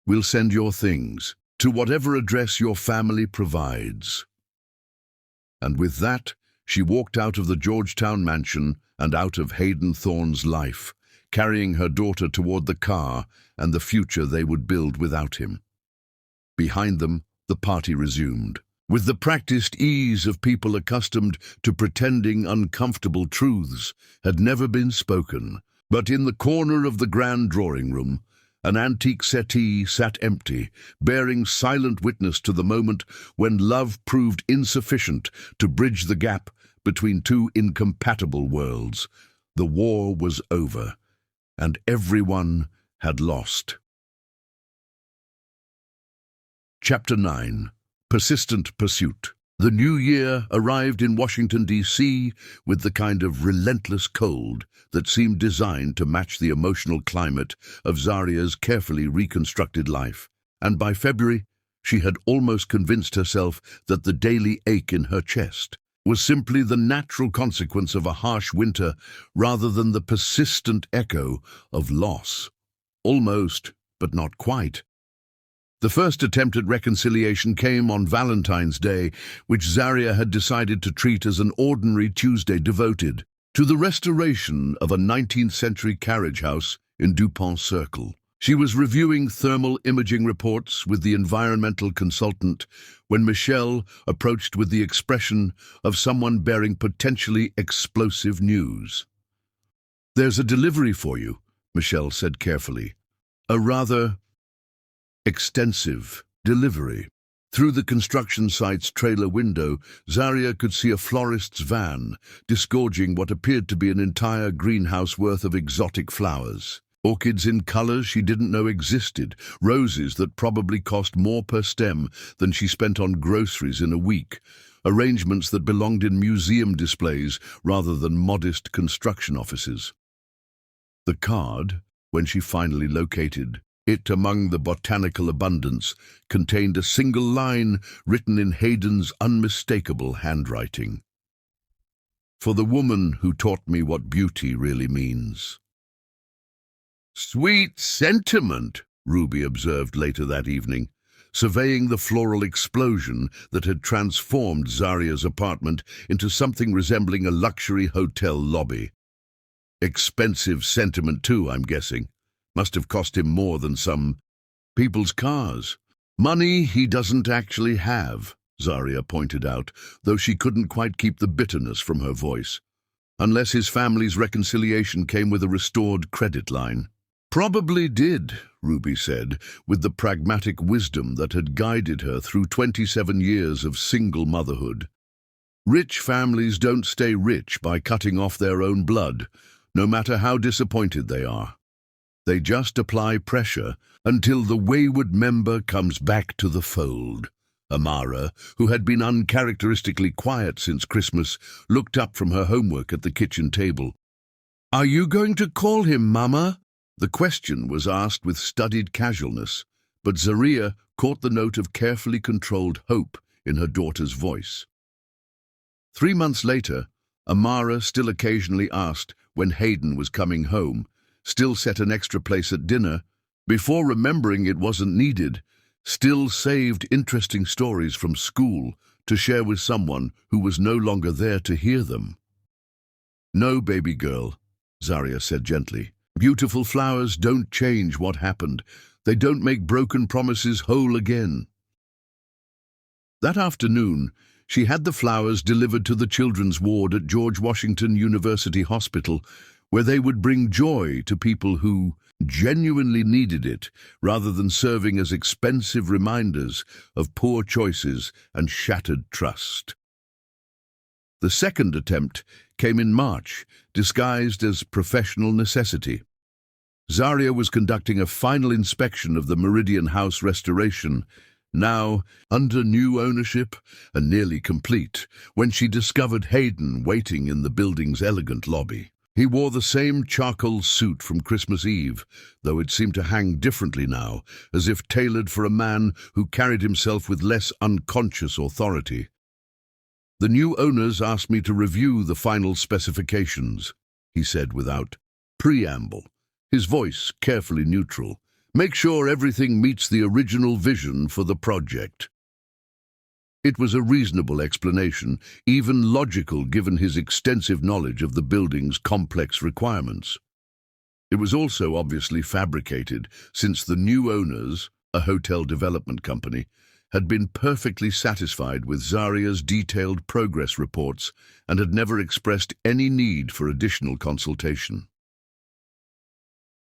We'll send your things to whatever address your family provides." And with that, she walked out of the Georgetown mansion and out of Hayden Thorne's life, carrying her daughter toward the car and the future they would build without him. Behind them, the party resumed. With the practiced ease of people accustomed to pretending uncomfortable truths had never been spoken, but in the corner of the grand drawing room, an antique settee sat empty, bearing silent witness to the moment when love proved insufficient to bridge the gap between two incompatible worlds. The war was over, and everyone had lost. Chapter 9. Persistent Pursuit. The new year arrived in Washington, D.C. with the kind of relentless cold that seemed designed to match the emotional climate of Zaria's carefully reconstructed life. And by February, she had almost convinced herself that the daily ache in her chest was simply the natural consequence of a harsh winter rather than the persistent echo of loss. Almost, but not quite. The first attempt at reconciliation came on Valentine's Day, which Zaria had decided to treat as an ordinary Tuesday devoted to the restoration of a 19th-century carriage house in Dupont Circle. She was reviewing thermal imaging reports with the environmental consultant when Michelle approached with the expression of someone bearing potentially explosive news. "There's a delivery for you," Michelle said carefully. "A rather extensive delivery." Through the construction site's trailer window, Zaria could see a florist's van disgorging what appeared to be an entire greenhouse worth of exotic flowers. Orchids in colors she didn't know existed, roses that probably cost more per stem than she spent on groceries in a week, arrangements that belonged in museum displays rather than modest construction offices. The card, when she finally located it among the botanical abundance, contained a single line written in Hayden's unmistakable handwriting. "For the woman who taught me what beauty really means." "Sweet sentiment," Ruby observed later that evening, surveying the floral explosion that had transformed Zaria's apartment into something resembling a luxury hotel lobby. "Expensive sentiment too, I'm guessing. Must have cost him more than some people's cars. Money he doesn't actually have," Zaria pointed out, though she couldn't quite keep the bitterness from her voice. "Unless his family's reconciliation came with a restored credit line." "Probably did," Ruby said, with the pragmatic wisdom that had guided her through 27 years of single motherhood. "Rich families don't stay rich by cutting off their own blood, no matter how disappointed they are. They just apply pressure until the wayward member comes back to the fold." Amara, who had been uncharacteristically quiet since Christmas, looked up from her homework at the kitchen table. "Are you going to call him Mama?" The question was asked with studied casualness, but Zaria caught the note of carefully controlled hope in her daughter's voice. 3 months later, Amara still occasionally asked when Hayden was coming home, still set an extra place at dinner, before remembering it wasn't needed, still saved interesting stories from school to share with someone who was no longer there to hear them. "No, baby girl," Zaria said gently. "Beautiful flowers don't change what happened. They don't make broken promises whole again." That afternoon, she had the flowers delivered to the children's ward at George Washington University Hospital, where they would bring joy to people who genuinely needed it, rather than serving as expensive reminders of poor choices and shattered trust. The second attempt came in March, disguised as professional necessity. Zaria was conducting a final inspection of the Meridian House restoration, now under new ownership and nearly complete, when she discovered Hayden waiting in the building's elegant lobby. He wore the same charcoal suit from Christmas Eve, though it seemed to hang differently now, as if tailored for a man who carried himself with less unconscious authority. "The new owners asked me to review the final specifications," he said without preamble, his voice carefully neutral. "Make sure everything meets the original vision for the project." It was a reasonable explanation, even logical given his extensive knowledge of the building's complex requirements. It was also obviously fabricated, since the new owners, a hotel development company, had been perfectly satisfied with Zaria's detailed progress reports and had never expressed any need for additional consultation.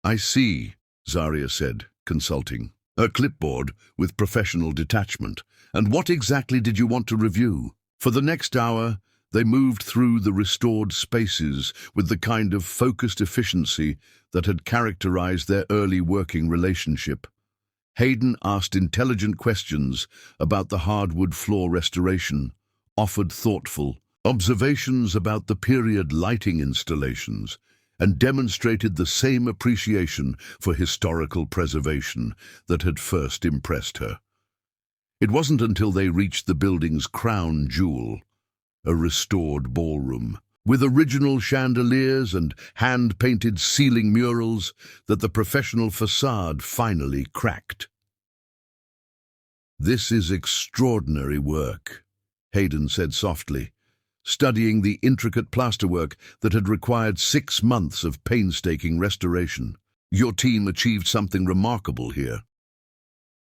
"I see," Zaria said, consulting her clipboard with professional detachment. "And what exactly did you want to review?" For the next hour, they moved through the restored spaces with the kind of focused efficiency that had characterized their early working relationship. Hayden asked intelligent questions about the hardwood floor restoration, offered thoughtful observations about the period lighting installations and demonstrated the same appreciation for historical preservation that had first impressed her. It wasn't until they reached the building's crown jewel, a restored ballroom, with original chandeliers and hand-painted ceiling murals, that the professional facade finally cracked. "This is extraordinary work," Hayden said softly, studying the intricate plasterwork that had required 6 months of painstaking restoration. "Your team achieved something remarkable here."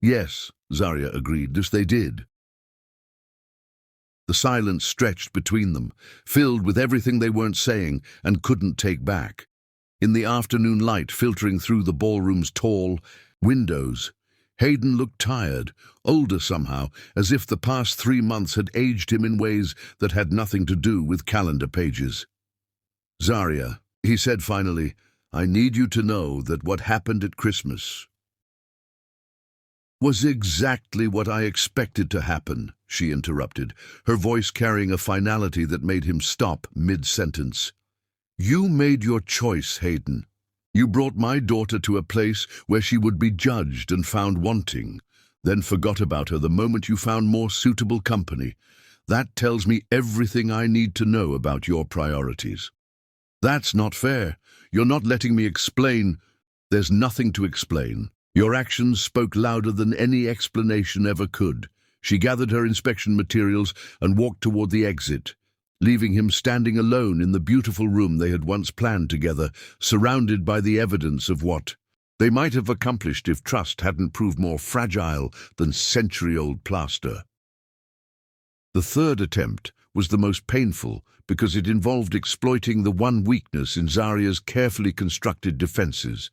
"Yes," Zarya agreed, "this they did." The silence stretched between them, filled with everything they weren't saying and couldn't take back. In the afternoon light filtering through the ballroom's tall windows, Hayden looked tired, older somehow, as if the past 3 months had aged him in ways that had nothing to do with calendar pages. "Zarya," he said finally, "I need you to know that what happened at Christmas was exactly what I expected to happen," she interrupted, her voice carrying a finality that made him stop mid-sentence. "You made your choice, Hayden. You brought my daughter to a place where she would be judged and found wanting, then forgot about her the moment you found more suitable company. That tells me everything I need to know about your priorities." "That's not fair. You're not letting me explain." "There's nothing to explain. Your actions spoke louder than any explanation ever could." She gathered her inspection materials and walked toward the exit, leaving him standing alone in the beautiful room they had once planned together, surrounded by the evidence of what they might have accomplished if trust hadn't proved more fragile than century-old plaster. The third attempt was the most painful because it involved exploiting the one weakness in Zarya's carefully constructed defenses: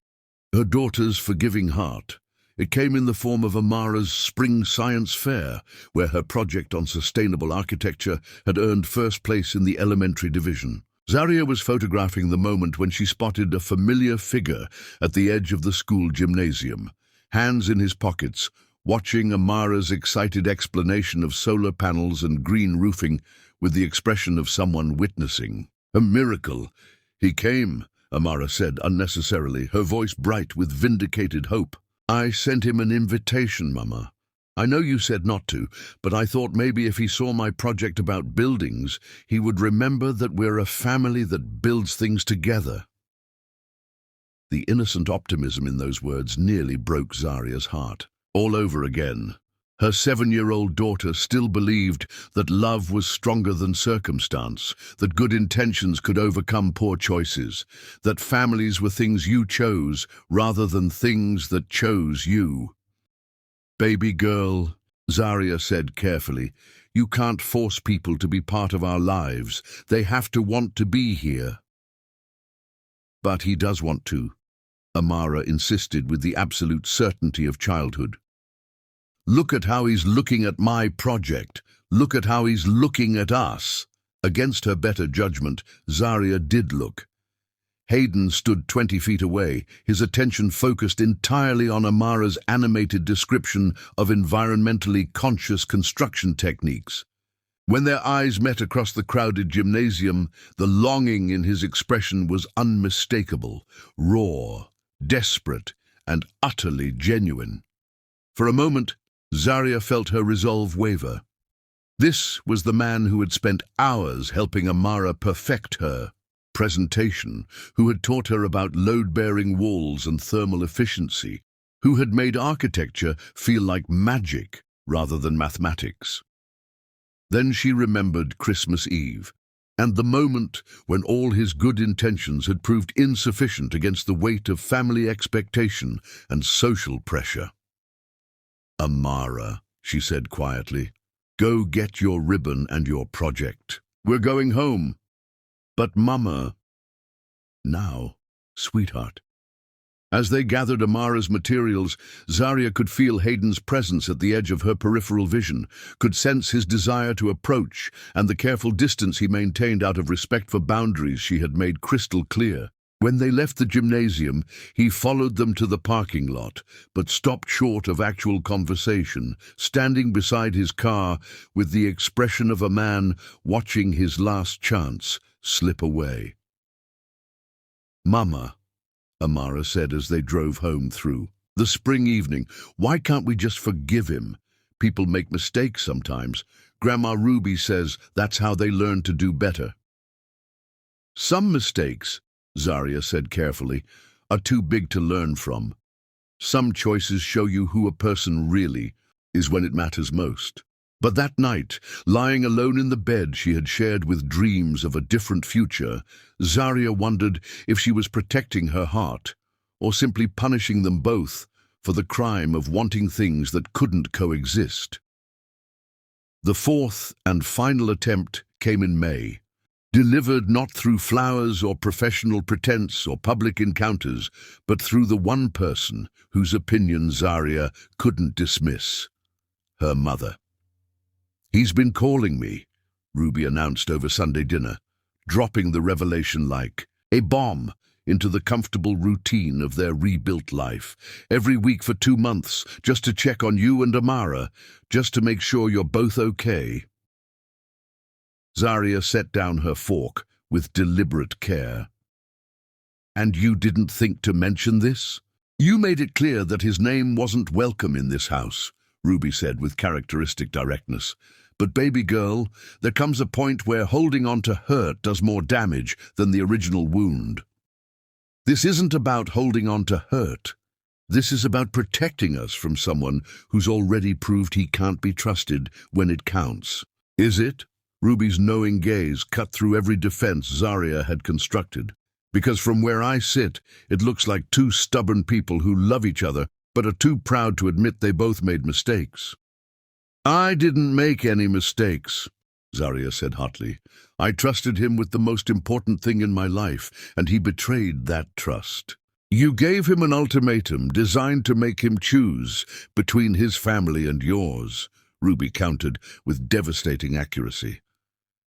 her daughter's forgiving heart. It came in the form of Amara's spring science fair, where her project on sustainable architecture had earned first place in the elementary division. Zarya was photographing the moment when she spotted a familiar figure at the edge of the school gymnasium, hands in his pockets, watching Amara's excited explanation of solar panels and green roofing with the expression of someone witnessing. "A miracle. He came," Amara said unnecessarily, her voice bright with vindicated hope. "I sent him an invitation, Mama. I know you said not to, but I thought maybe if he saw my project about buildings, he would remember that we're a family that builds things together." The innocent optimism in those words nearly broke Zarya's heart. All over again. Her 7-year-old daughter still believed that love was stronger than circumstance, that good intentions could overcome poor choices, that families were things you chose rather than things that chose you. "Baby girl," Zarya said carefully, "you can't force people to be part of our lives. They have to want to be here." "But he does want to," Amara insisted with the absolute certainty of childhood. "Look at how he's looking at my project. Look at how he's looking at us." Against her better judgment, Zarya did look. Hayden stood 20 feet away, his attention focused entirely on Amara's animated description of environmentally conscious construction techniques. When their eyes met across the crowded gymnasium, the longing in his expression was unmistakable, raw, desperate, and utterly genuine. For a moment, Zarya felt her resolve waver. This was the man who had spent hours helping Amara perfect her presentation, who had taught her about load-bearing walls and thermal efficiency, who had made architecture feel like magic rather than mathematics. Then she remembered Christmas Eve, and the moment when all his good intentions had proved insufficient against the weight of family expectation and social pressure. "Amara," she said quietly, "go get your ribbon and your project. We're going home." "But Mama." "Now, sweetheart." As they gathered Amara's materials, Zarya could feel Hayden's presence at the edge of her peripheral vision, could sense his desire to approach and the careful distance he maintained out of respect for boundaries she had made crystal clear. When they left the gymnasium, he followed them to the parking lot, but stopped short of actual conversation, standing beside his car with the expression of a man watching his last chance slip away. "Mama," Amara said as they drove home through the spring evening, "why can't we just forgive him? People make mistakes sometimes. Grandma Ruby says that's how they learn to do better." "Some mistakes," Zaria said carefully, "are too big to learn from. Some choices show you who a person really is when it matters most." But that night, lying alone in the bed she had shared with dreams of a different future, Zaria wondered if she was protecting her heart or simply punishing them both for the crime of wanting things that couldn't coexist. The fourth and final attempt came in May, delivered not through flowers or professional pretense or public encounters, but through the one person whose opinion Zaria couldn't dismiss: her mother. "He's been calling me," Ruby announced over Sunday dinner, dropping the revelation like a bomb into the comfortable routine of their rebuilt life. "Every week for 2 months, just to check on you and Amara, just to make sure you're both okay." Zaria set down her fork with deliberate care. "And you didn't think to mention this? You made it clear that his name wasn't welcome in this house," Ruby said with characteristic directness. "But baby girl, there comes a point where holding on to hurt does more damage than the original wound. This isn't about holding on to hurt. This is about protecting us from someone who's already proved he can't be trusted when it counts." "Is it?" Ruby's knowing gaze cut through every defense Zaria had constructed. "Because from where I sit, it looks like two stubborn people who love each other but are too proud to admit they both made mistakes." "I didn't make any mistakes," Zaria said hotly. "I trusted him with the most important thing in my life, and he betrayed that trust. You gave him an ultimatum designed to make him choose between his family and yours," Ruby countered with devastating accuracy.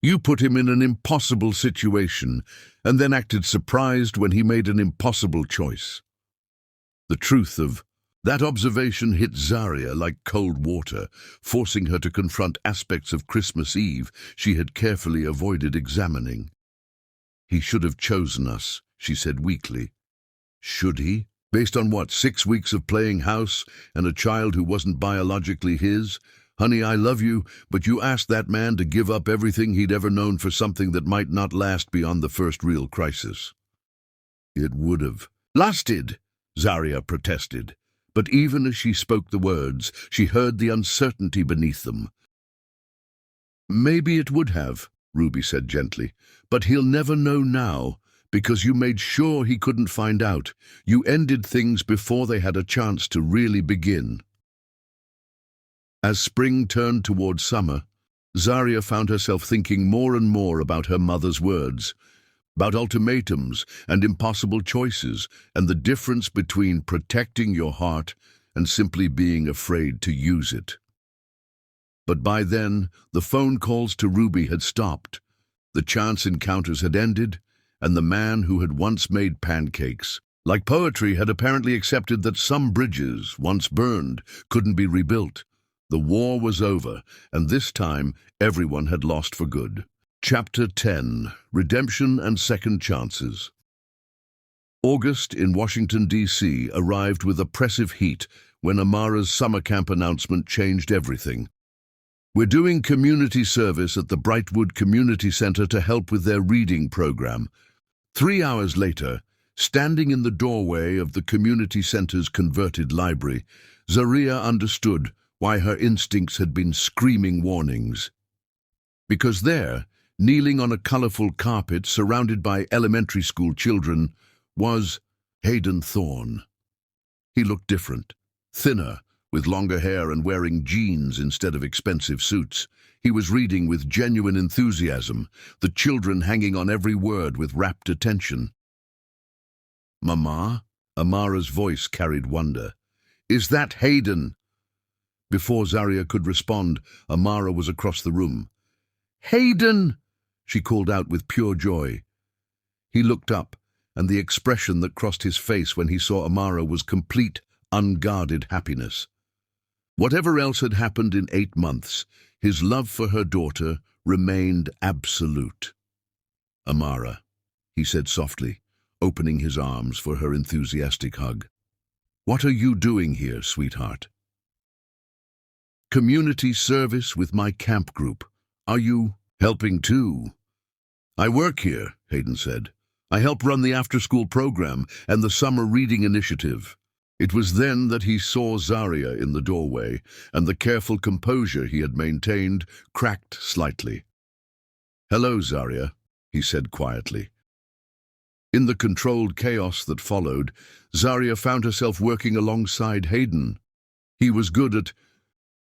"You put him in an impossible situation and then acted surprised when he made an impossible choice." The truth of that observation hit Zaria like cold water, forcing her to confront aspects of Christmas Eve she had carefully avoided examining. "He should have chosen us," she said weakly. "Should he? Based on what, 6 weeks of playing house and a child who wasn't biologically his? Honey, I love you, but you asked that man to give up everything he'd ever known for something that might not last beyond the first real crisis." "It would have lasted," Zaria protested. But even as she spoke the words, she heard the uncertainty beneath them. "Maybe it would have," Ruby said gently, "but he'll never know now, because you made sure he couldn't find out. You ended things before they had a chance to really begin." As spring turned toward summer, Zaria found herself thinking more and more about her mother's words, about ultimatums and impossible choices, and the difference between protecting your heart and simply being afraid to use it. But by then, the phone calls to Ruby had stopped, the chance encounters had ended, and the man who had once made pancakes, like poetry, had apparently accepted that some bridges, once burned, couldn't be rebuilt. The war was over, and this time everyone had lost for good. Chapter 10: Redemption and Second Chances. August in Washington, D.C. arrived with oppressive heat when Amara's summer camp announcement changed everything. "We're doing community service at the Brightwood Community Center to help with their reading program." 3 hours later, standing in the doorway of the community center's converted library, Zaria understood why her instincts had been screaming warnings. Because there, kneeling on a colorful carpet surrounded by elementary school children, was Hayden Thorne. He looked different, thinner, with longer hair and wearing jeans instead of expensive suits. He was reading with genuine enthusiasm, the children hanging on every word with rapt attention. "Mama?" Amara's voice carried wonder. "Is that Hayden?" Before Zaria could respond, Amara was across the room. "Hayden!" she called out with pure joy. He looked up, and the expression that crossed his face when he saw Amara was complete, unguarded happiness. Whatever else had happened in 8 months, his love for her daughter remained absolute. "Amara," he said softly, opening his arms for her enthusiastic hug. "What are you doing here, sweetheart?" "Community service with my camp group. Are you helping too?" "I work here," Hayden said. "I help run the after-school program and the summer reading initiative." It was then that he saw Zaria in the doorway, and the careful composure he had maintained cracked slightly. "Hello, Zaria," he said quietly. In the controlled chaos that followed, Zaria found herself working alongside Hayden. He was good at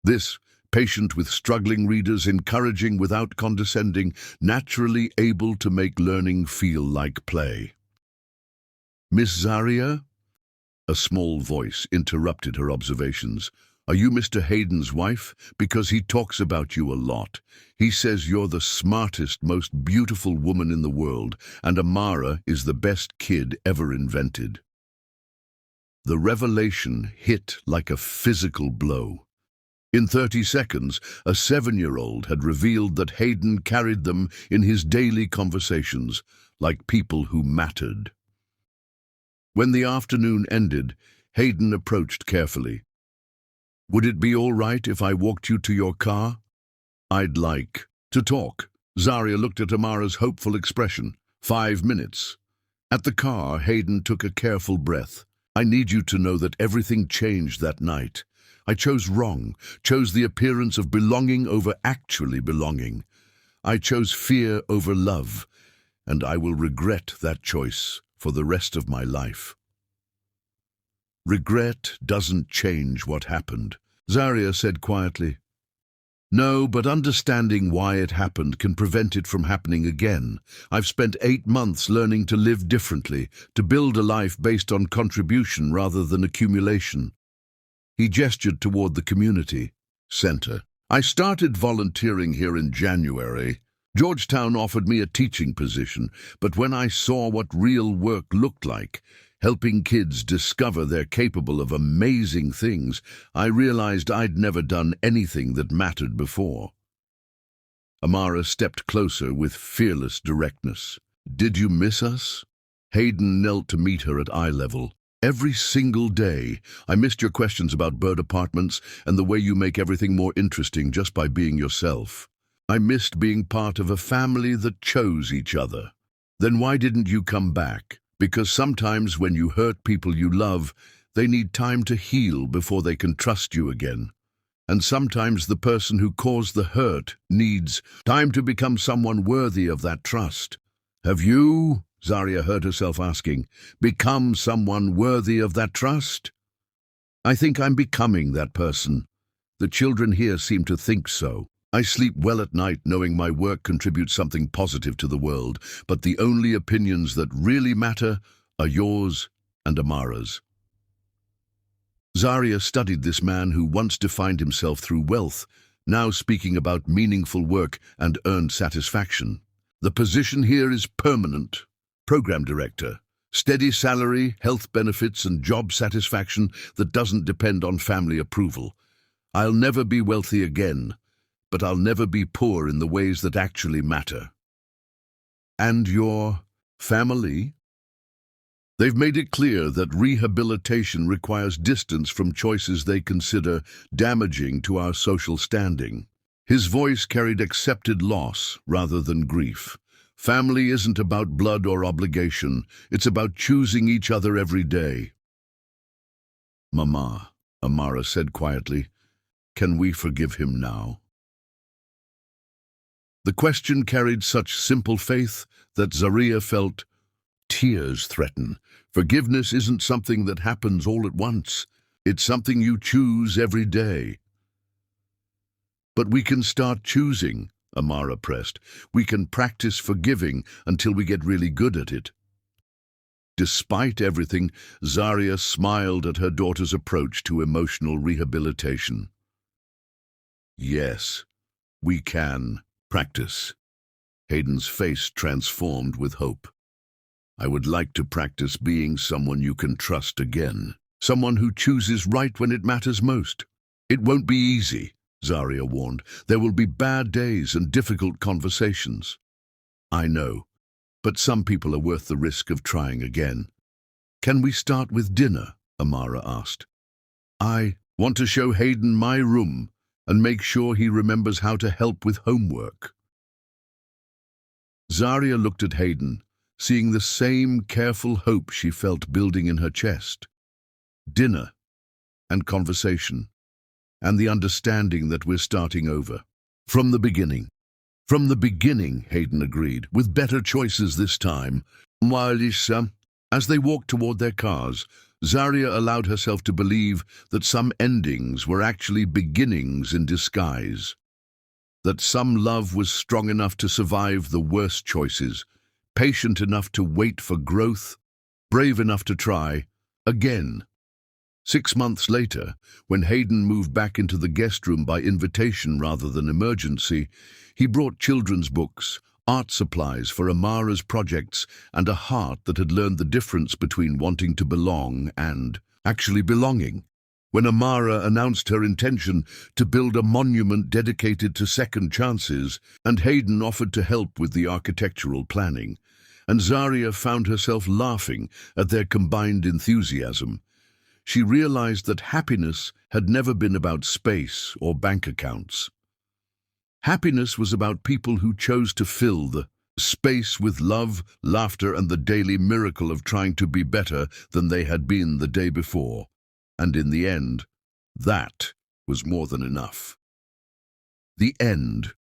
this, patient with struggling readers, encouraging without condescending, naturally able to make learning feel like play. "Miss Zaria?" A small voice interrupted her observations. "Are you Mr. Hayden's wife? Because he talks about you a lot. He says you're the smartest, most beautiful woman in the world, and Amara is the best kid ever invented." The revelation hit like a physical blow. In 30 seconds, a 7-year-old had revealed that Hayden carried them in his daily conversations, like people who mattered. When the afternoon ended, Hayden approached carefully. "Would it be all right if I walked you to your car?" "I'd like to talk." Zaria looked at Amara's hopeful expression. 5 minutes. At the car, Hayden took a careful breath. "I need you to know that everything changed that night. I chose wrong, chose the appearance of belonging over actually belonging. I chose fear over love, and I will regret that choice for the rest of my life." "Regret doesn't change what happened," Zaria said quietly. "No, but understanding why it happened can prevent it from happening again. I've spent 8 months learning to live differently, to build a life based on contribution rather than accumulation." He gestured toward the community center. "I started volunteering here in January. Georgetown offered me a teaching position, but when I saw what real work looked like, helping kids discover they're capable of amazing things, I realized I'd never done anything that mattered before." Amara stepped closer with fearless directness. "Did you miss us?" Hayden knelt to meet her at eye level. "Every single day. I missed your questions about bird apartments and the way you make everything more interesting just by being yourself. I missed being part of a family that chose each other." "Then why didn't you come back?" "Because sometimes when you hurt people you love, they need time to heal before they can trust you again. And sometimes the person who caused the hurt needs time to become someone worthy of that trust." "Have you," Zaria heard herself asking, "become someone worthy of that trust?" "I think I'm becoming that person. The children here seem to think so. I sleep well at night knowing my work contributes something positive to the world, but the only opinions that really matter are yours and Amara's." Zaria studied this man who once defined himself through wealth, now speaking about meaningful work and earned satisfaction. "The position here is permanent. Program director. Steady salary, health benefits, and job satisfaction that doesn't depend on family approval. I'll never be wealthy again, but I'll never be poor in the ways that actually matter." "And your family?" "They've made it clear that rehabilitation requires distance from choices they consider damaging to our social standing." His voice carried accepted loss rather than grief. "Family isn't about blood or obligation. It's about choosing each other every day." "Mama," Amara said quietly, "can we forgive him now?" The question carried such simple faith that Zaria felt tears threaten. Forgiveness isn't something that happens all at once. It's something you choose every day. "But we can start choosing," Amara pressed. "We can practice forgiving until we get really good at it." Despite everything, Zaria smiled at her daughter's approach to emotional rehabilitation. "Yes, we can practice." Hayden's face transformed with hope. I would like to practice being someone you can trust again. Someone who chooses right when it matters most. It won't be easy, Zarya warned. There will be bad days and difficult conversations. I know, but some people are worth the risk of trying again. Can we start with dinner? Amara asked. I want to show Hayden my room and make sure he remembers how to help with homework. Zarya looked at Hayden, seeing the same careful hope she felt building in her chest. Dinner and conversation, and the understanding that we're starting over. From the beginning. From the beginning, Hayden agreed, with better choices this time. As they walked toward their cars, Zarya allowed herself to believe that some endings were actually beginnings in disguise. That some love was strong enough to survive the worst choices, patient enough to wait for growth, brave enough to try again. 6 months later, when Hayden moved back into the guest room by invitation rather than emergency, he brought children's books, art supplies for Amara's projects, and a heart that had learned the difference between wanting to belong and actually belonging. When Amara announced her intention to build a monument dedicated to second chances, and Hayden offered to help with the architectural planning, and Zarya found herself laughing at their combined enthusiasm, she realized that happiness had never been about space or bank accounts. Happiness was about people who chose to fill the space with love, laughter, and the daily miracle of trying to be better than they had been the day before. And in the end, that was more than enough. The end